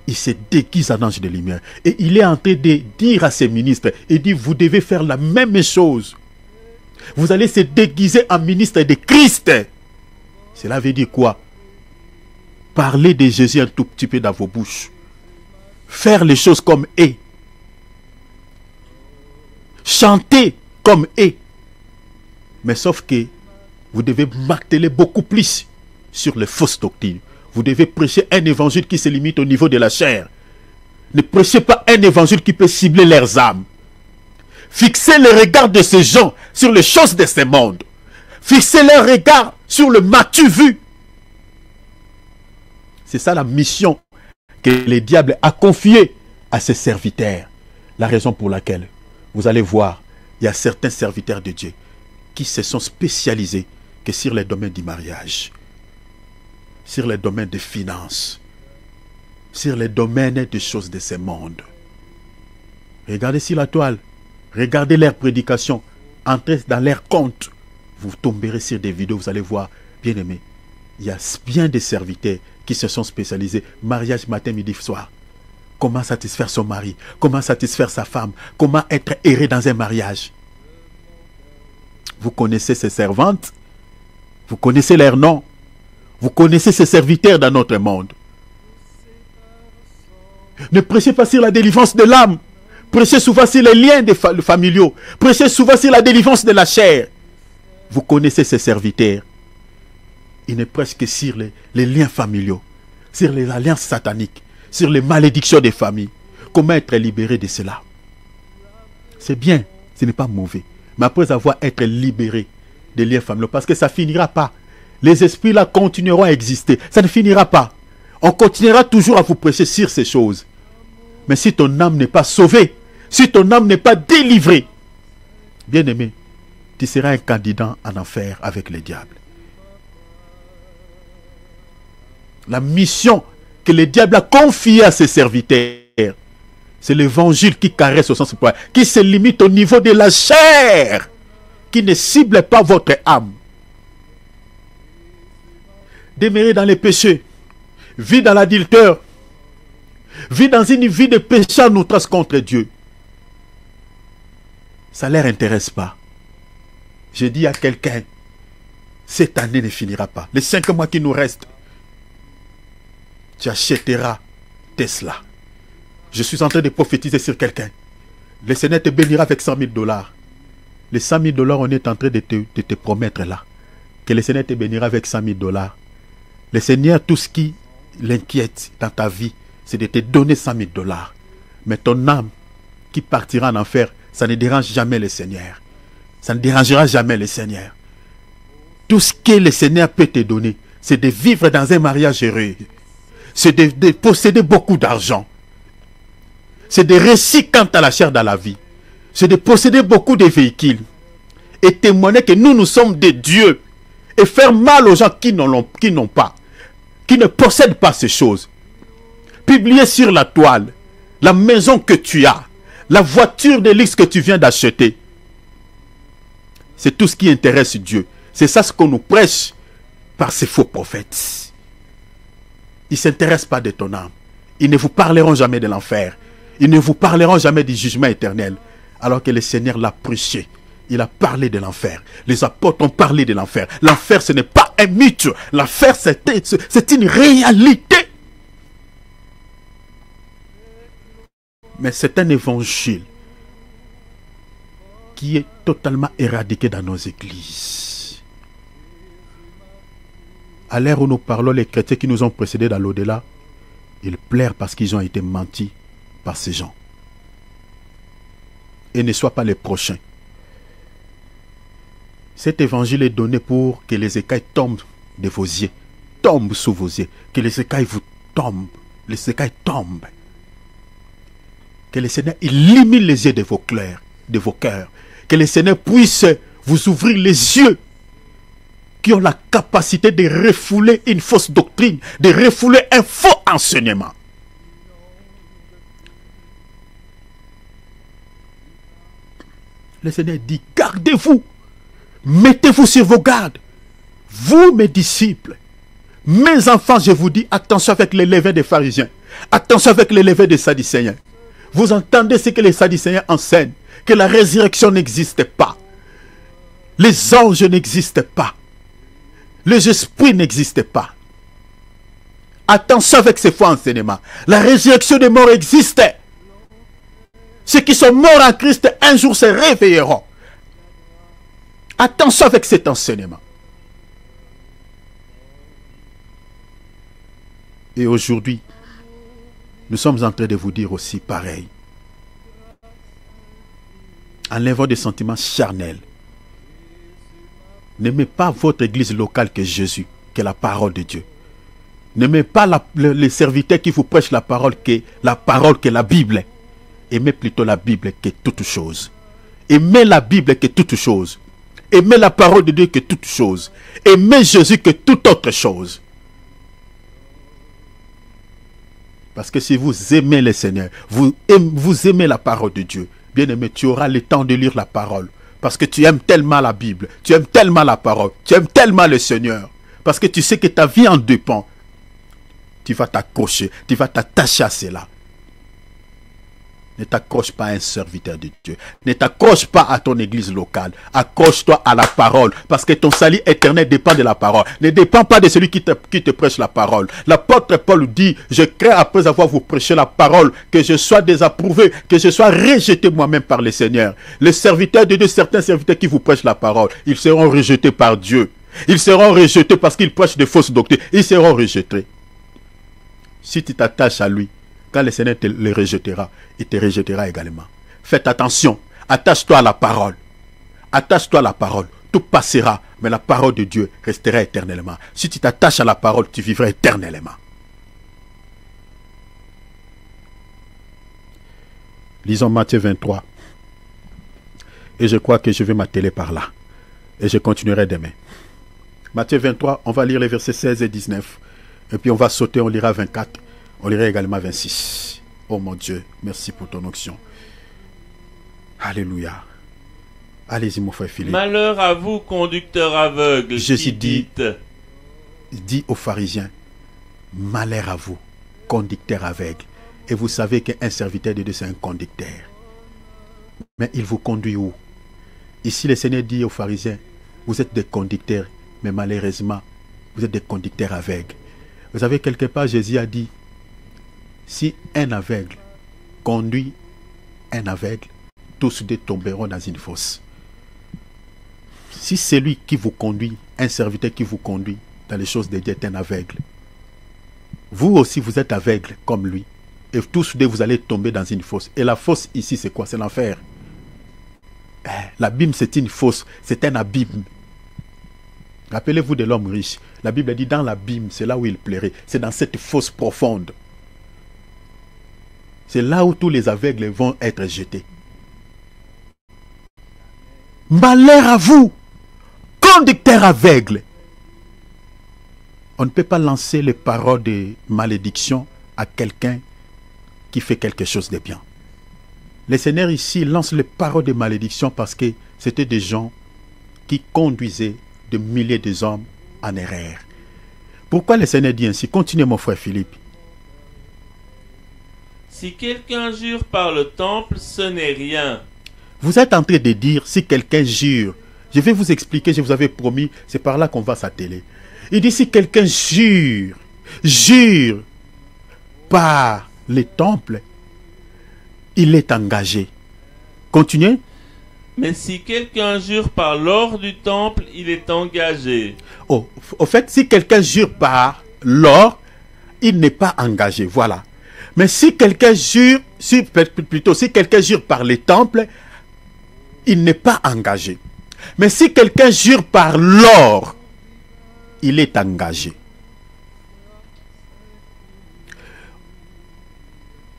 Il se déguise en ange de lumière. Et il est en train de dire à ses ministres, il dit, vous devez faire la même chose. Vous allez se déguiser en ministre de Christ. Cela veut dire quoi? Parlez de Jésus un tout petit peu dans vos bouches. Faire les choses comme eux. Chanter comme eux. Mais sauf que vous devez marteler beaucoup plus sur les fausses doctrines. Vous devez prêcher un évangile qui se limite au niveau de la chair. Ne prêchez pas un évangile qui peut cibler leurs âmes. Fixez le regard de ces gens sur les choses de ce monde. Fixez leur regard sur le m'as-tu vu. C'est ça la mission que le diable a confiée à ses serviteurs. La raison pour laquelle, vous allez voir, il y a certains serviteurs de Dieu qui se sont spécialisés que sur les domaines du mariage, sur les domaines des finances, sur les domaines des choses de ce monde. Regardez sur la toile, regardez leurs prédications, entrez dans leurs comptes. Vous tomberez sur des vidéos, vous allez voir, bien aimé, il y a bien des serviteurs qui se sont spécialisés, mariage matin, midi, soir. Comment satisfaire son mari, comment satisfaire sa femme, comment être heureux dans un mariage. Vous connaissez ces servantes, vous connaissez leurs noms, vous connaissez ces serviteurs dans notre monde. Ne prêchez pas sur la délivrance de l'âme, prêchez souvent sur les liens familiaux, prêchez souvent sur la délivrance de la chair. Vous connaissez ces serviteurs. Ils ne prêchent que sur les liens familiaux, sur les alliances sataniques, sur les malédictions des familles. Comment être libéré de cela? C'est bien, ce n'est pas mauvais. Mais après avoir été libéré des liens familiaux, parce que ça ne finira pas. Les esprits là continueront à exister. Ça ne finira pas. On continuera toujours à vous prêcher sur ces choses. Mais si ton âme n'est pas sauvée, si ton âme n'est pas délivrée, bien aimé, tu seras un candidat en enfer avec le diable. La mission que le diable a confiée à ses serviteurs, c'est l'évangile qui caresse au sens propre, qui se limite au niveau de la chair, qui ne cible pas votre âme. Demeurer dans les péchés, vivre dans l'adultère, vivre dans une vie de péché en outrance contre Dieu. Ça ne leur intéresse pas. Je dis à quelqu'un, cette année ne finira pas. Les 5 mois qui nous restent, tu achèteras Tesla. Je suis en train de prophétiser sur quelqu'un. Le Seigneur te bénira avec $100,000. Les $100,000, on est en train de te promettre là. Que le Seigneur te bénira avec $100,000. Le Seigneur, tout ce qui l'inquiète dans ta vie, c'est de te donner $100,000. Mais ton âme qui partira en enfer, ça ne dérange jamais le Seigneur. Ça ne dérangera jamais le Seigneur. Tout ce que le Seigneur peut te donner, c'est de vivre dans un mariage heureux. C'est de posséder beaucoup d'argent. C'est de réussir quant à la chair dans la vie. C'est de posséder beaucoup de véhicules. Et témoigner que nous sommes des dieux. Et faire mal aux gens qui n'ont pas. Qui ne possèdent pas ces choses. Publier sur la toile la maison que tu as. La voiture de luxe que tu viens d'acheter. C'est tout ce qui intéresse Dieu. C'est ça ce qu'on nous prêche par ces faux prophètes. Ils ne s'intéressent pas de ton âme. Ils ne vous parleront jamais de l'enfer. Ils ne vous parleront jamais du jugement éternel. Alors que le Seigneur l'a prêché. Il a parlé de l'enfer. Les apôtres ont parlé de l'enfer. L'enfer, ce n'est pas un mythe. L'enfer, c'est une réalité. Mais c'est un évangile qui est totalement éradiqué dans nos églises. À l'heure où nous parlons, les chrétiens qui nous ont précédés dans l'au-delà, ils pleurent parce qu'ils ont été mentis par ces gens. Et ne soient pas les prochains. Cet évangile est donné pour que les écailles tombent de vos yeux, tombent sous vos yeux, que les écailles vous tombent, les écailles tombent. Que le Seigneur illumine les yeux de vos cœurs, que le Seigneur puisse vous ouvrir les yeux qui ont la capacité de refouler une fausse doctrine, de refouler un faux enseignement. Le Seigneur dit, gardez-vous, mettez-vous sur vos gardes. Vous, mes disciples, mes enfants, je vous dis, attention avec les levains des pharisiens. Attention avec les levains des sadducéens. Vous entendez ce que les sadducéens enseignent, que la résurrection n'existe pas. Les anges n'existent pas. Les esprits n'existent pas. Attention avec ces faux enseignements. La résurrection des morts existait. Ceux qui sont morts en Christ, un jour se réveilleront. Attention avec cet enseignement. Et aujourd'hui, nous sommes en train de vous dire aussi pareil. Enlevons des sentiments charnels. N'aimez pas votre église locale que Jésus, que la parole de Dieu. N'aimez pas les serviteurs qui vous prêchent la parole que la Bible. Aimez plutôt la Bible que toute chose. Aimez la Bible que toute chose. Aimez la parole de Dieu que toute chose. Aimez Jésus que toute autre chose. Parce que si vous aimez le Seigneur, vous aimez la parole de Dieu, bien aimé, tu auras le temps de lire la parole. Parce que tu aimes tellement la Bible, tu aimes tellement la parole, tu aimes tellement le Seigneur. Parce que tu sais que ta vie en dépend. Tu vas t'accrocher, tu vas t'attacher à cela. Ne t'accroche pas à un serviteur de Dieu. Ne t'accroche pas à ton église locale. Accroche-toi à la parole. Parce que ton salut éternel dépend de la parole. Ne dépend pas de celui qui te prêche la parole. L'apôtre Paul dit, je crains après avoir vous prêché la parole, que je sois désapprouvé, que je sois rejeté moi-même par le Seigneur. Les serviteurs de Dieu, certains serviteurs qui vous prêchent la parole, ils seront rejetés par Dieu. Ils seront rejetés parce qu'ils prêchent de fausses doctrines. Ils seront rejetés. Si tu t'attaches à lui, quand le Seigneur te le rejettera, il te rejettera également. Faites attention. Attache-toi à la parole. Attache-toi à la parole. Tout passera, mais la parole de Dieu restera éternellement. Si tu t'attaches à la parole, tu vivras éternellement. Lisons Matthieu 23. Et je crois que je vais m'atteler par là. Et je continuerai demain. Matthieu 23, on va lire les versets 16 et 19. Et puis on va sauter, on lira 24. On lira également 26. Oh mon Dieu, merci pour ton onction. Alléluia. Allez-y mon frère Philippe. Malheur à vous, conducteurs aveugles. Jésus dit aux pharisiens, malheur à vous, conducteurs aveugles. Et vous savez qu'un serviteur de Dieu, c'est un conducteur. Mais il vous conduit où? Ici, le Seigneur dit aux pharisiens, vous êtes des conducteurs, mais malheureusement, vous êtes des conducteurs aveugles. Vous savez, quelque part, Jésus a dit, si un aveugle conduit un aveugle, tous deux tomberont dans une fosse. Si celui qui vous conduit, un serviteur qui vous conduit dans les choses de Dieu est un aveugle, vous aussi vous êtes aveugle comme lui. Et tous deux vous allez tomber dans une fosse. Et la fosse ici c'est quoi? C'est l'enfer. L'abîme c'est une fosse, c'est un abîme. Rappelez-vous de l'homme riche. La Bible dit dans l'abîme, c'est là où il plairait. C'est dans cette fosse profonde. C'est là où tous les aveugles vont être jetés. Malheur à vous, conducteurs aveugles. On ne peut pas lancer les paroles de malédiction à quelqu'un qui fait quelque chose de bien. Le Seigneur ici lance les paroles de malédiction parce que c'était des gens qui conduisaient de milliers d'hommes en erreur. Pourquoi le Seigneur dit ainsi? Continuez mon frère Philippe. Si quelqu'un jure par le temple, ce n'est rien. Vous êtes en train de dire, si quelqu'un jure, je vais vous expliquer, je vous avais promis, c'est par là qu'on va s'atteler. Il dit, si quelqu'un jure par les temples, il est engagé. Continuez. Mais si quelqu'un jure par l'or du temple, il est engagé. Oh, au fait, si quelqu'un jure par l'or, il n'est pas engagé, voilà. Mais si quelqu'un jure, si quelqu'un jure par les temples, il n'est pas engagé. Mais si quelqu'un jure par l'or, il est engagé.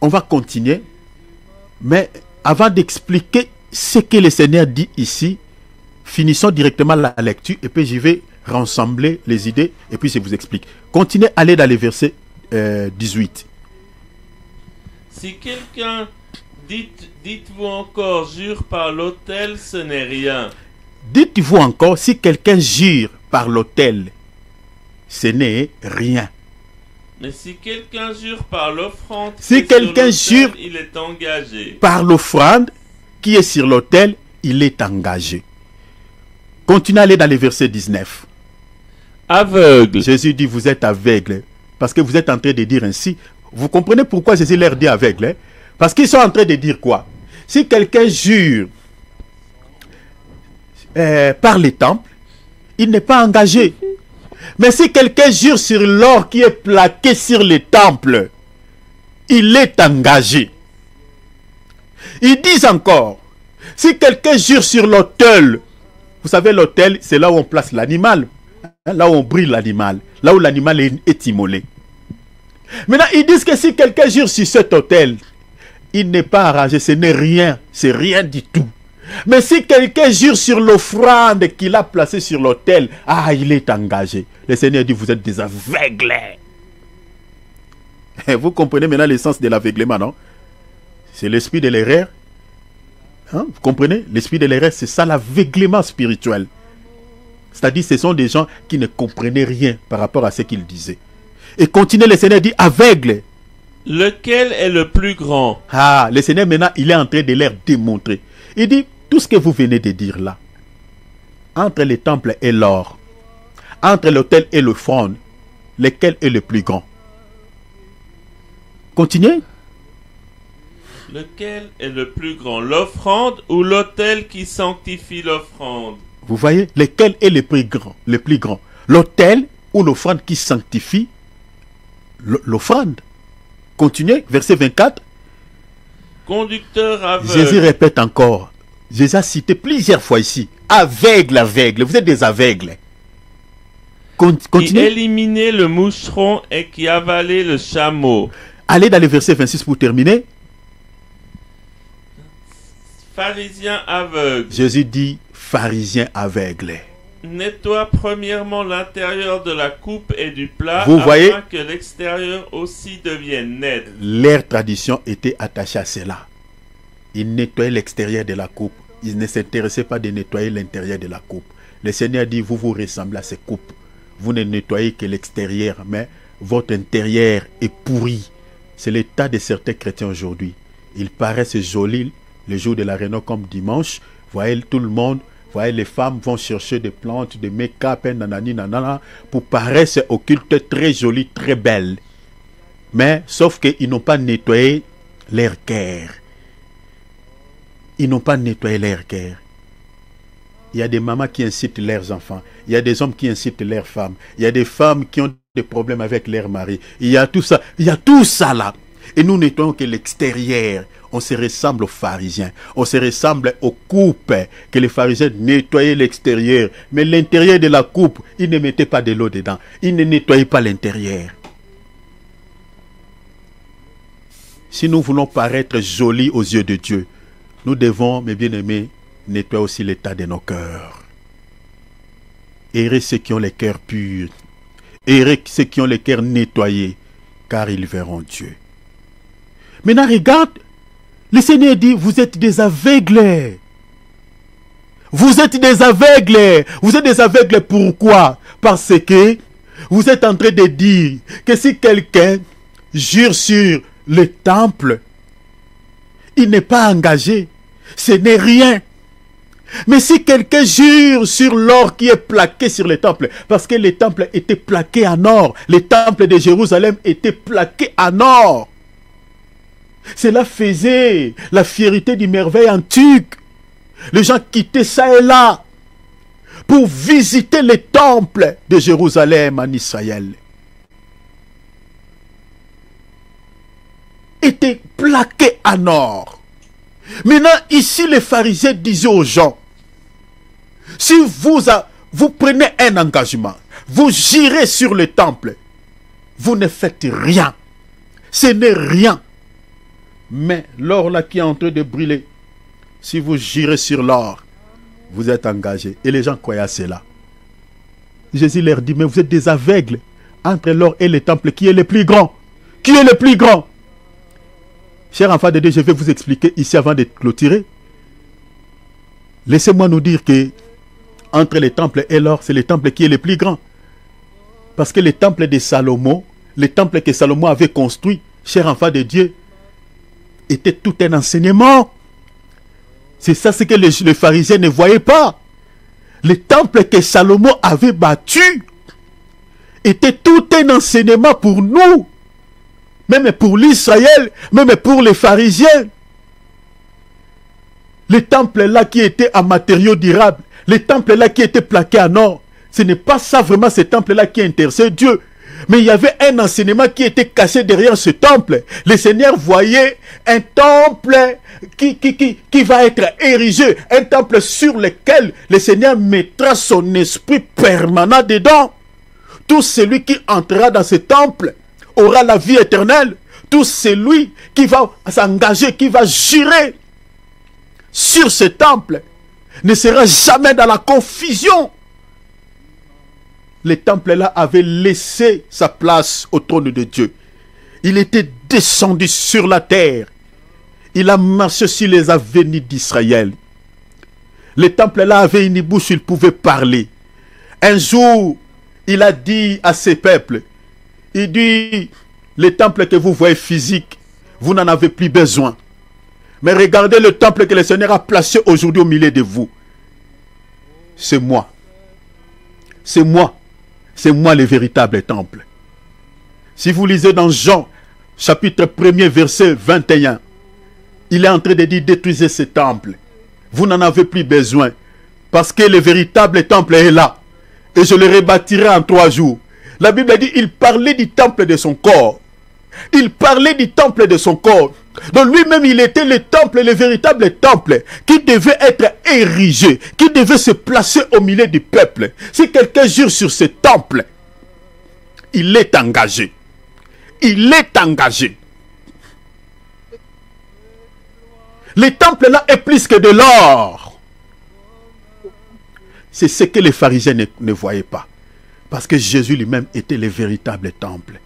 On va continuer, mais avant d'expliquer ce que le Seigneur dit ici, finissons directement la lecture et puis je vais rassembler les idées et puis je vous explique. Continuez, allez dans les versets 18. Si quelqu'un Dites-vous encore, jure par l'autel, ce n'est rien. Dites-vous encore, si quelqu'un jure par l'autel, ce n'est rien. Mais si quelqu'un jure par l'offrande, Si quelqu'un jure il est engagé. par l'offrande qui est sur l'autel, il est engagé. Continuez à aller dans le verset 19. Aveugle. Jésus dit, vous êtes aveugle. Parce que vous êtes en train de dire ainsi. Vous comprenez pourquoi Jésus leur dit aveugle, hein? Parce qu'ils sont en train de dire quoi? Si quelqu'un jure par les temples, il n'est pas engagé. Mais si quelqu'un jure sur l'or qui est plaqué sur les temples, il est engagé. Ils disent encore, si quelqu'un jure sur l'autel, vous savez l'autel, c'est là où on place l'animal, hein, là où on brûle l'animal, là où l'animal est immolé. Maintenant, ils disent que si quelqu'un jure sur cet autel, il n'est pas arrangé, ce n'est rien, c'est rien du tout. Mais si quelqu'un jure sur l'offrande qu'il a placée sur l'autel, il est engagé. Le Seigneur dit, vous êtes des aveugles. Vous comprenez maintenant l'essence de l'aveuglement, non? C'est l'esprit de l'erreur. Hein? Vous comprenez? L'esprit de l'erreur, c'est ça l'aveuglement spirituel. C'est-à-dire, ce sont des gens qui ne comprenaient rien par rapport à ce qu'ils disaient. Et continuez, le Seigneur dit, aveugle. Lequel est le plus grand? Le Seigneur maintenant, il est en train de leur démontrer. Il dit, tout ce que vous venez de dire là, entre les temples et l'or, entre l'autel et l'offrande, lequel est le plus grand? Continuez. Lequel est le plus grand? L'offrande ou l'autel qui sanctifie l'offrande? Vous voyez, lequel est le plus grand? Le plus grand. L'autel ou l'offrande qui sanctifie l'offrande? Continuez, verset 24. Conducteur aveugle. Jésus répète encore. Jésus a cité plusieurs fois ici. Aveugle, aveugle. Vous êtes des aveugles. Continuez. Qui éliminait le moucheron et qui avalait le chameau. Allez dans le verset 26 pour terminer. Pharisien aveugle. Jésus dit, pharisien aveugle. Nettoie premièrement l'intérieur de la coupe et du plat, Vous afin voyez, que l'extérieur aussi devienne net. Leur tradition était attachée à cela. Ils nettoyaient l'extérieur de la coupe. Ils ne s'intéressaient pas de nettoyer l'intérieur de la coupe. Le Seigneur dit, vous vous ressemblez à ces coupes. Vous ne nettoyez que l'extérieur, mais votre intérieur est pourri. C'est l'état de certains chrétiens aujourd'hui. Ils paraissent jolis le jour de la réunion comme dimanche. Voyez tout le monde. Voyez, les femmes vont chercher des plantes, des make-up, nanani, nanana, pour paraître au culte très jolies, très belles. Mais, sauf qu'ils n'ont pas nettoyé leur cœur. Ils n'ont pas nettoyé leur cœur. Il y a des mamans qui incitent leurs enfants. Il y a des hommes qui incitent leurs femmes. Il y a des femmes qui ont des problèmes avec leur mari. Il y a tout ça. Il y a tout ça là. Et nous nettoyons que l'extérieur. On se ressemble aux pharisiens. On se ressemble aux coupes. Que les pharisiens nettoyaient l'extérieur. Mais l'intérieur de la coupe, ils ne mettaient pas de l'eau dedans. Ils ne nettoyaient pas l'intérieur. Si nous voulons paraître jolis aux yeux de Dieu, nous devons, mes bien-aimés, nettoyer aussi l'état de nos cœurs. Errez ceux qui ont les cœurs purs. Errez ceux qui ont les cœurs nettoyés, car ils verront Dieu. Maintenant, regarde, le Seigneur dit, vous êtes des aveugles. Vous êtes des aveugles. Vous êtes des aveugles pourquoi? Parce que vous êtes en train de dire que si quelqu'un jure sur le temple, il n'est pas engagé. Ce n'est rien. Mais si quelqu'un jure sur l'or qui est plaqué sur le temple, parce que les temples étaient plaqués en or, les temples de Jérusalem étaient plaqués en or. Cela faisait la fierté du merveille antique. Les gens quittaient ça et là pour visiter les temples de Jérusalem en Israël. Étaient plaqués en or. Maintenant, ici, les pharisiens disaient aux gens, si vous prenez un engagement, vous jurez sur le temple, vous ne faites rien. Ce n'est rien. Mais l'or là qui est en train de brûler, si vous jurez sur l'or, vous êtes engagés. Et les gens croyaient à cela. Jésus leur dit, mais vous êtes des aveugles. Entre l'or et le temple, qui est le plus grand? Qui est le plus grand? Chers enfants de Dieu, je vais vous expliquer ici avant de clôturer. Laissez-moi nous dire que entre les temples et l'or, c'est le temple qui est le plus grand. Parce que le temple de Salomon, le temple que Salomon avait construit, chers enfants de Dieu, était tout un enseignement. C'est ça ce que les pharisiens ne voyaient pas. Le temple que Salomon avait bâti était tout un enseignement pour nous. Même pour l'Israël, même pour les pharisiens. Le temple là qui était en matériaux durables, le temple là qui était plaqué en or, ce n'est pas ça vraiment ce temple là qui intéressait Dieu. Mais il y avait un enseignement qui était caché derrière ce temple. Le Seigneur voyait un temple qui va être érigé, un temple sur lequel le Seigneur mettra son esprit permanent dedans. Tout celui qui entrera dans ce temple aura la vie éternelle. Tout celui qui va s'engager, qui va jurer sur ce temple, ne sera jamais dans la confusion. Le temple-là avait laissé sa place au trône de Dieu. Il était descendu sur la terre. Il a marché sur les avenues d'Israël. Le temple-là avait une bouche, il pouvait parler. Un jour, il a dit à ses peuples, il dit, le temple que vous voyez physique, vous n'en avez plus besoin. Mais regardez le temple que le Seigneur a placé aujourd'hui au milieu de vous. C'est moi. C'est moi. C'est moi le véritable temple. Si vous lisez dans Jean, chapitre 1er, verset 21, il est en train de dire, détruisez ce temple. Vous n'en avez plus besoin. Parce que le véritable temple est là. Et je le rebâtirai en 3 jours. La Bible dit, il parlait du temple de son corps. Il parlait du temple de son corps. Donc lui-même, il était le temple, le véritable temple, qui devait être érigé, qui devait se placer au milieu du peuple. Si quelqu'un jure sur ce temple, il est engagé. Il est engagé. Le temple là est plus que de l'or. C'est ce que les pharisiens ne voyaient pas. Parce que Jésus lui-même était le véritable temple.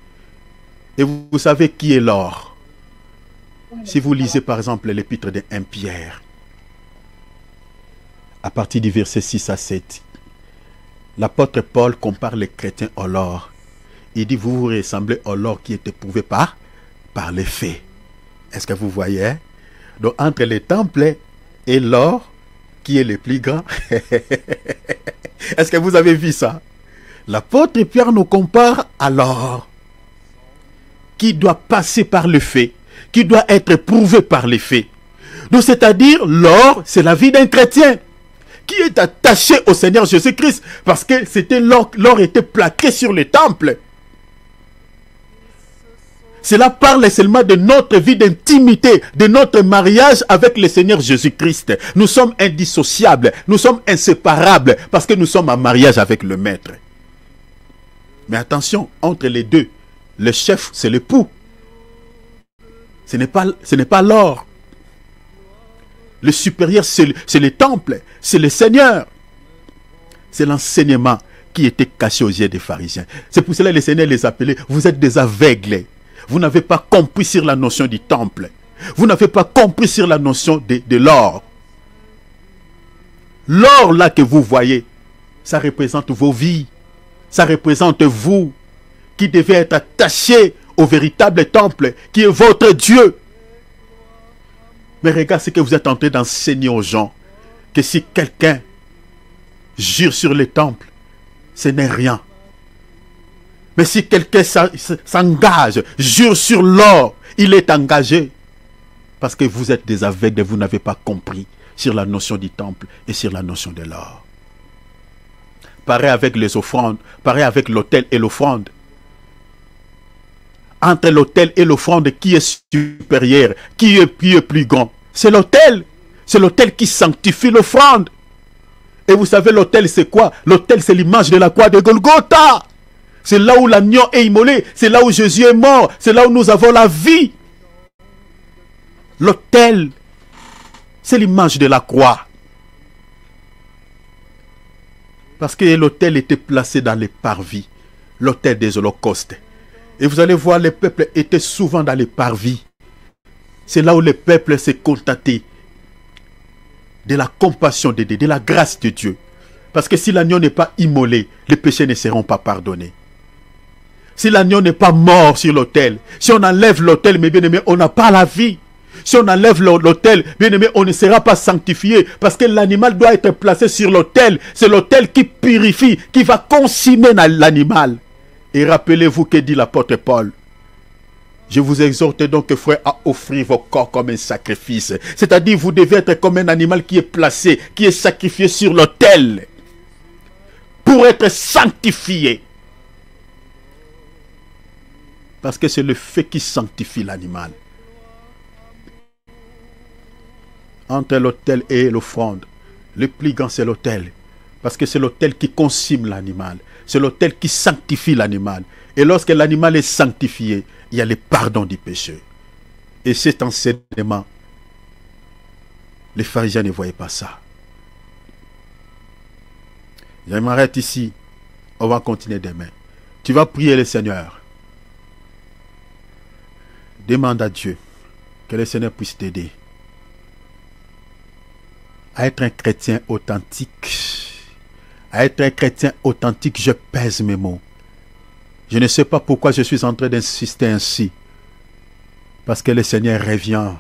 Et vous savez qui est l'or? Si vous lisez par exemple l'épître de 1 Pierre, à partir du verset 6 à 7, l'apôtre Paul compare les chrétiens à l'or. Il dit, vous vous ressemblez à l'or qui est éprouvé par les faits. Est-ce que vous voyez? Donc entre les temples et l'or, qui est le plus grand? Est-ce que vous avez vu ça? L'apôtre Pierre nous compare à l'or, qui doit passer par le fait, qui doit être prouvé par les faits. Donc c'est-à-dire, l'or, c'est la vie d'un chrétien qui est attaché au Seigneur Jésus-Christ, parce que c'était l'or était plaqué sur le temple. Cela parle seulement de notre vie d'intimité, de notre mariage avec le Seigneur Jésus-Christ. Nous sommes indissociables, nous sommes inséparables, parce que nous sommes en mariage avec le Maître. Mais attention, entre les deux, le chef, c'est l'époux. Ce n'est pas l'or. Le supérieur, c'est le temple, c'est le Seigneur. C'est l'enseignement qui était caché aux yeux des pharisiens. C'est pour cela que le Seigneur les appelait, vous êtes des aveugles. Vous n'avez pas compris sur la notion du temple. Vous n'avez pas compris sur la notion de l'or. L'or là que vous voyez, ça représente vos vies. Ça représente vous qui devez être attachés au véritable temple qui est votre Dieu. Mais regarde ce que vous êtes en train d'enseigner aux gens. Que si quelqu'un jure sur le temple, ce n'est rien. Mais si quelqu'un s'engage, jure sur l'or, il est engagé. Parce que vous êtes des aveugles et vous n'avez pas compris sur la notion du temple et sur la notion de l'or. Pareil avec les offrandes, pareil avec l'autel et l'offrande. Entre l'autel et l'offrande, qui est supérieur, qui est plus grand? C'est l'autel. C'est l'autel qui sanctifie l'offrande. Et vous savez, l'autel c'est quoi? L'autel c'est l'image de la croix de Golgotha. C'est là où l'agneau est immolé. C'est là où Jésus est mort. C'est là où nous avons la vie. L'autel, c'est l'image de la croix. Parce que l'autel était placé dans les parvis. L'autel des holocaustes. Et vous allez voir, les peuples étaient souvent dans les parvis. C'est là où le peuple s'est contenté de la compassion de Dieu, de la grâce de Dieu. Parce que si l'agneau n'est pas immolé, les péchés ne seront pas pardonnés. Si l'agneau n'est pas mort sur l'autel, si on enlève l'autel, mes bien-aimés, on n'a pas la vie. Si on enlève l'autel, bien-aimé, on ne sera pas sanctifié. Parce que l'animal doit être placé sur l'autel. C'est l'autel qui purifie, qui va consumer l'animal. Et rappelez-vous que dit l'apôtre Paul. Je vous exhorte donc, frères, à offrir vos corps comme un sacrifice. C'est-à-dire, vous devez être comme un animal qui est placé, qui est sacrifié sur l'autel. Pour être sanctifié. Parce que c'est le fait qui sanctifie l'animal. Entre l'autel et l'offrande, le plus grand c'est l'autel. Parce que c'est l'autel qui consume l'animal. C'est l'autel qui sanctifie l'animal. Et lorsque l'animal est sanctifié, il y a le pardon du péché. Et cet enseignement, les pharisiens ne voyaient pas ça. Je m'arrête ici. On va continuer demain. Tu vas prier le Seigneur. Demande à Dieu que le Seigneur puisse t'aider à être un chrétien authentique. À être un chrétien authentique, je pèse mes mots. Je ne sais pas pourquoi je suis en train d'insister ainsi. Parce que le Seigneur revient.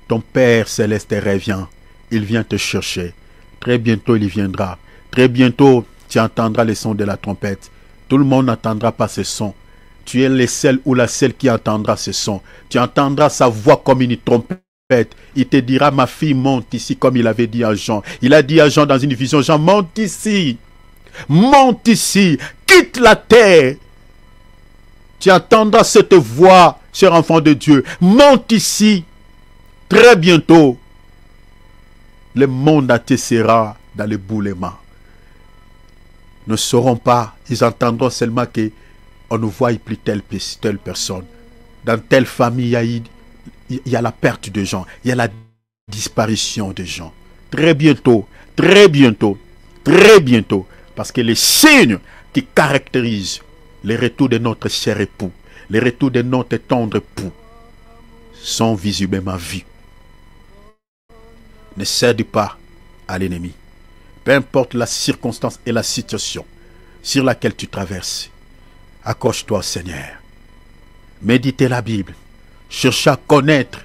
Ton Père Céleste revient. Il vient te chercher. Très bientôt, il viendra. Très bientôt, tu entendras le son de la trompette. Tout le monde n'entendra pas ce son. Tu es le seul ou la seule qui entendra ce son. Tu entendras sa voix comme une trompette. Il te dira, ma fille, monte ici, comme il avait dit à Jean. Il a dit à Jean dans une vision, Jean, monte ici. Monte ici. Quitte la terre. Tu entendras cette voix, cher enfant de Dieu. Monte ici. Très bientôt, le monde entier sera dans l'éboulement. Ne sauront pas, ils entendront seulement que on ne voit plus telle personne. Dans telle famille, il y a la perte de gens. Il y a la disparition de gens. Très bientôt, très bientôt, très bientôt. Parce que les signes qui caractérisent le retour de notre cher époux, le retour de notre tendre époux, sont visiblement vus. Ne cède pas à l'ennemi. Peu importe la circonstance et la situation sur laquelle tu traverses, accroche-toi au Seigneur. Méditez la Bible. Cherchez à connaître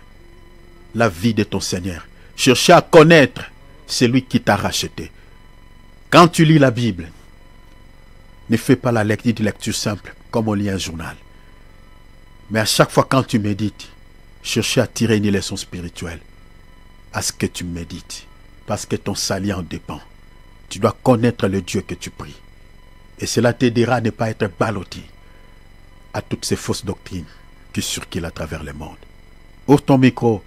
la vie de ton Seigneur. Cherchez à connaître celui qui t'a racheté. Quand tu lis la Bible, ne fais pas la lecture simple comme on lit un journal. Mais à chaque fois quand tu médites, cherchez à tirer une leçon spirituelle à ce que tu médites. Parce que ton salut en dépend. Tu dois connaître le Dieu que tu pries. Et cela t'aidera à ne pas être ballotté à toutes ces fausses doctrines qui circulent à travers le monde. Ouvre ton micro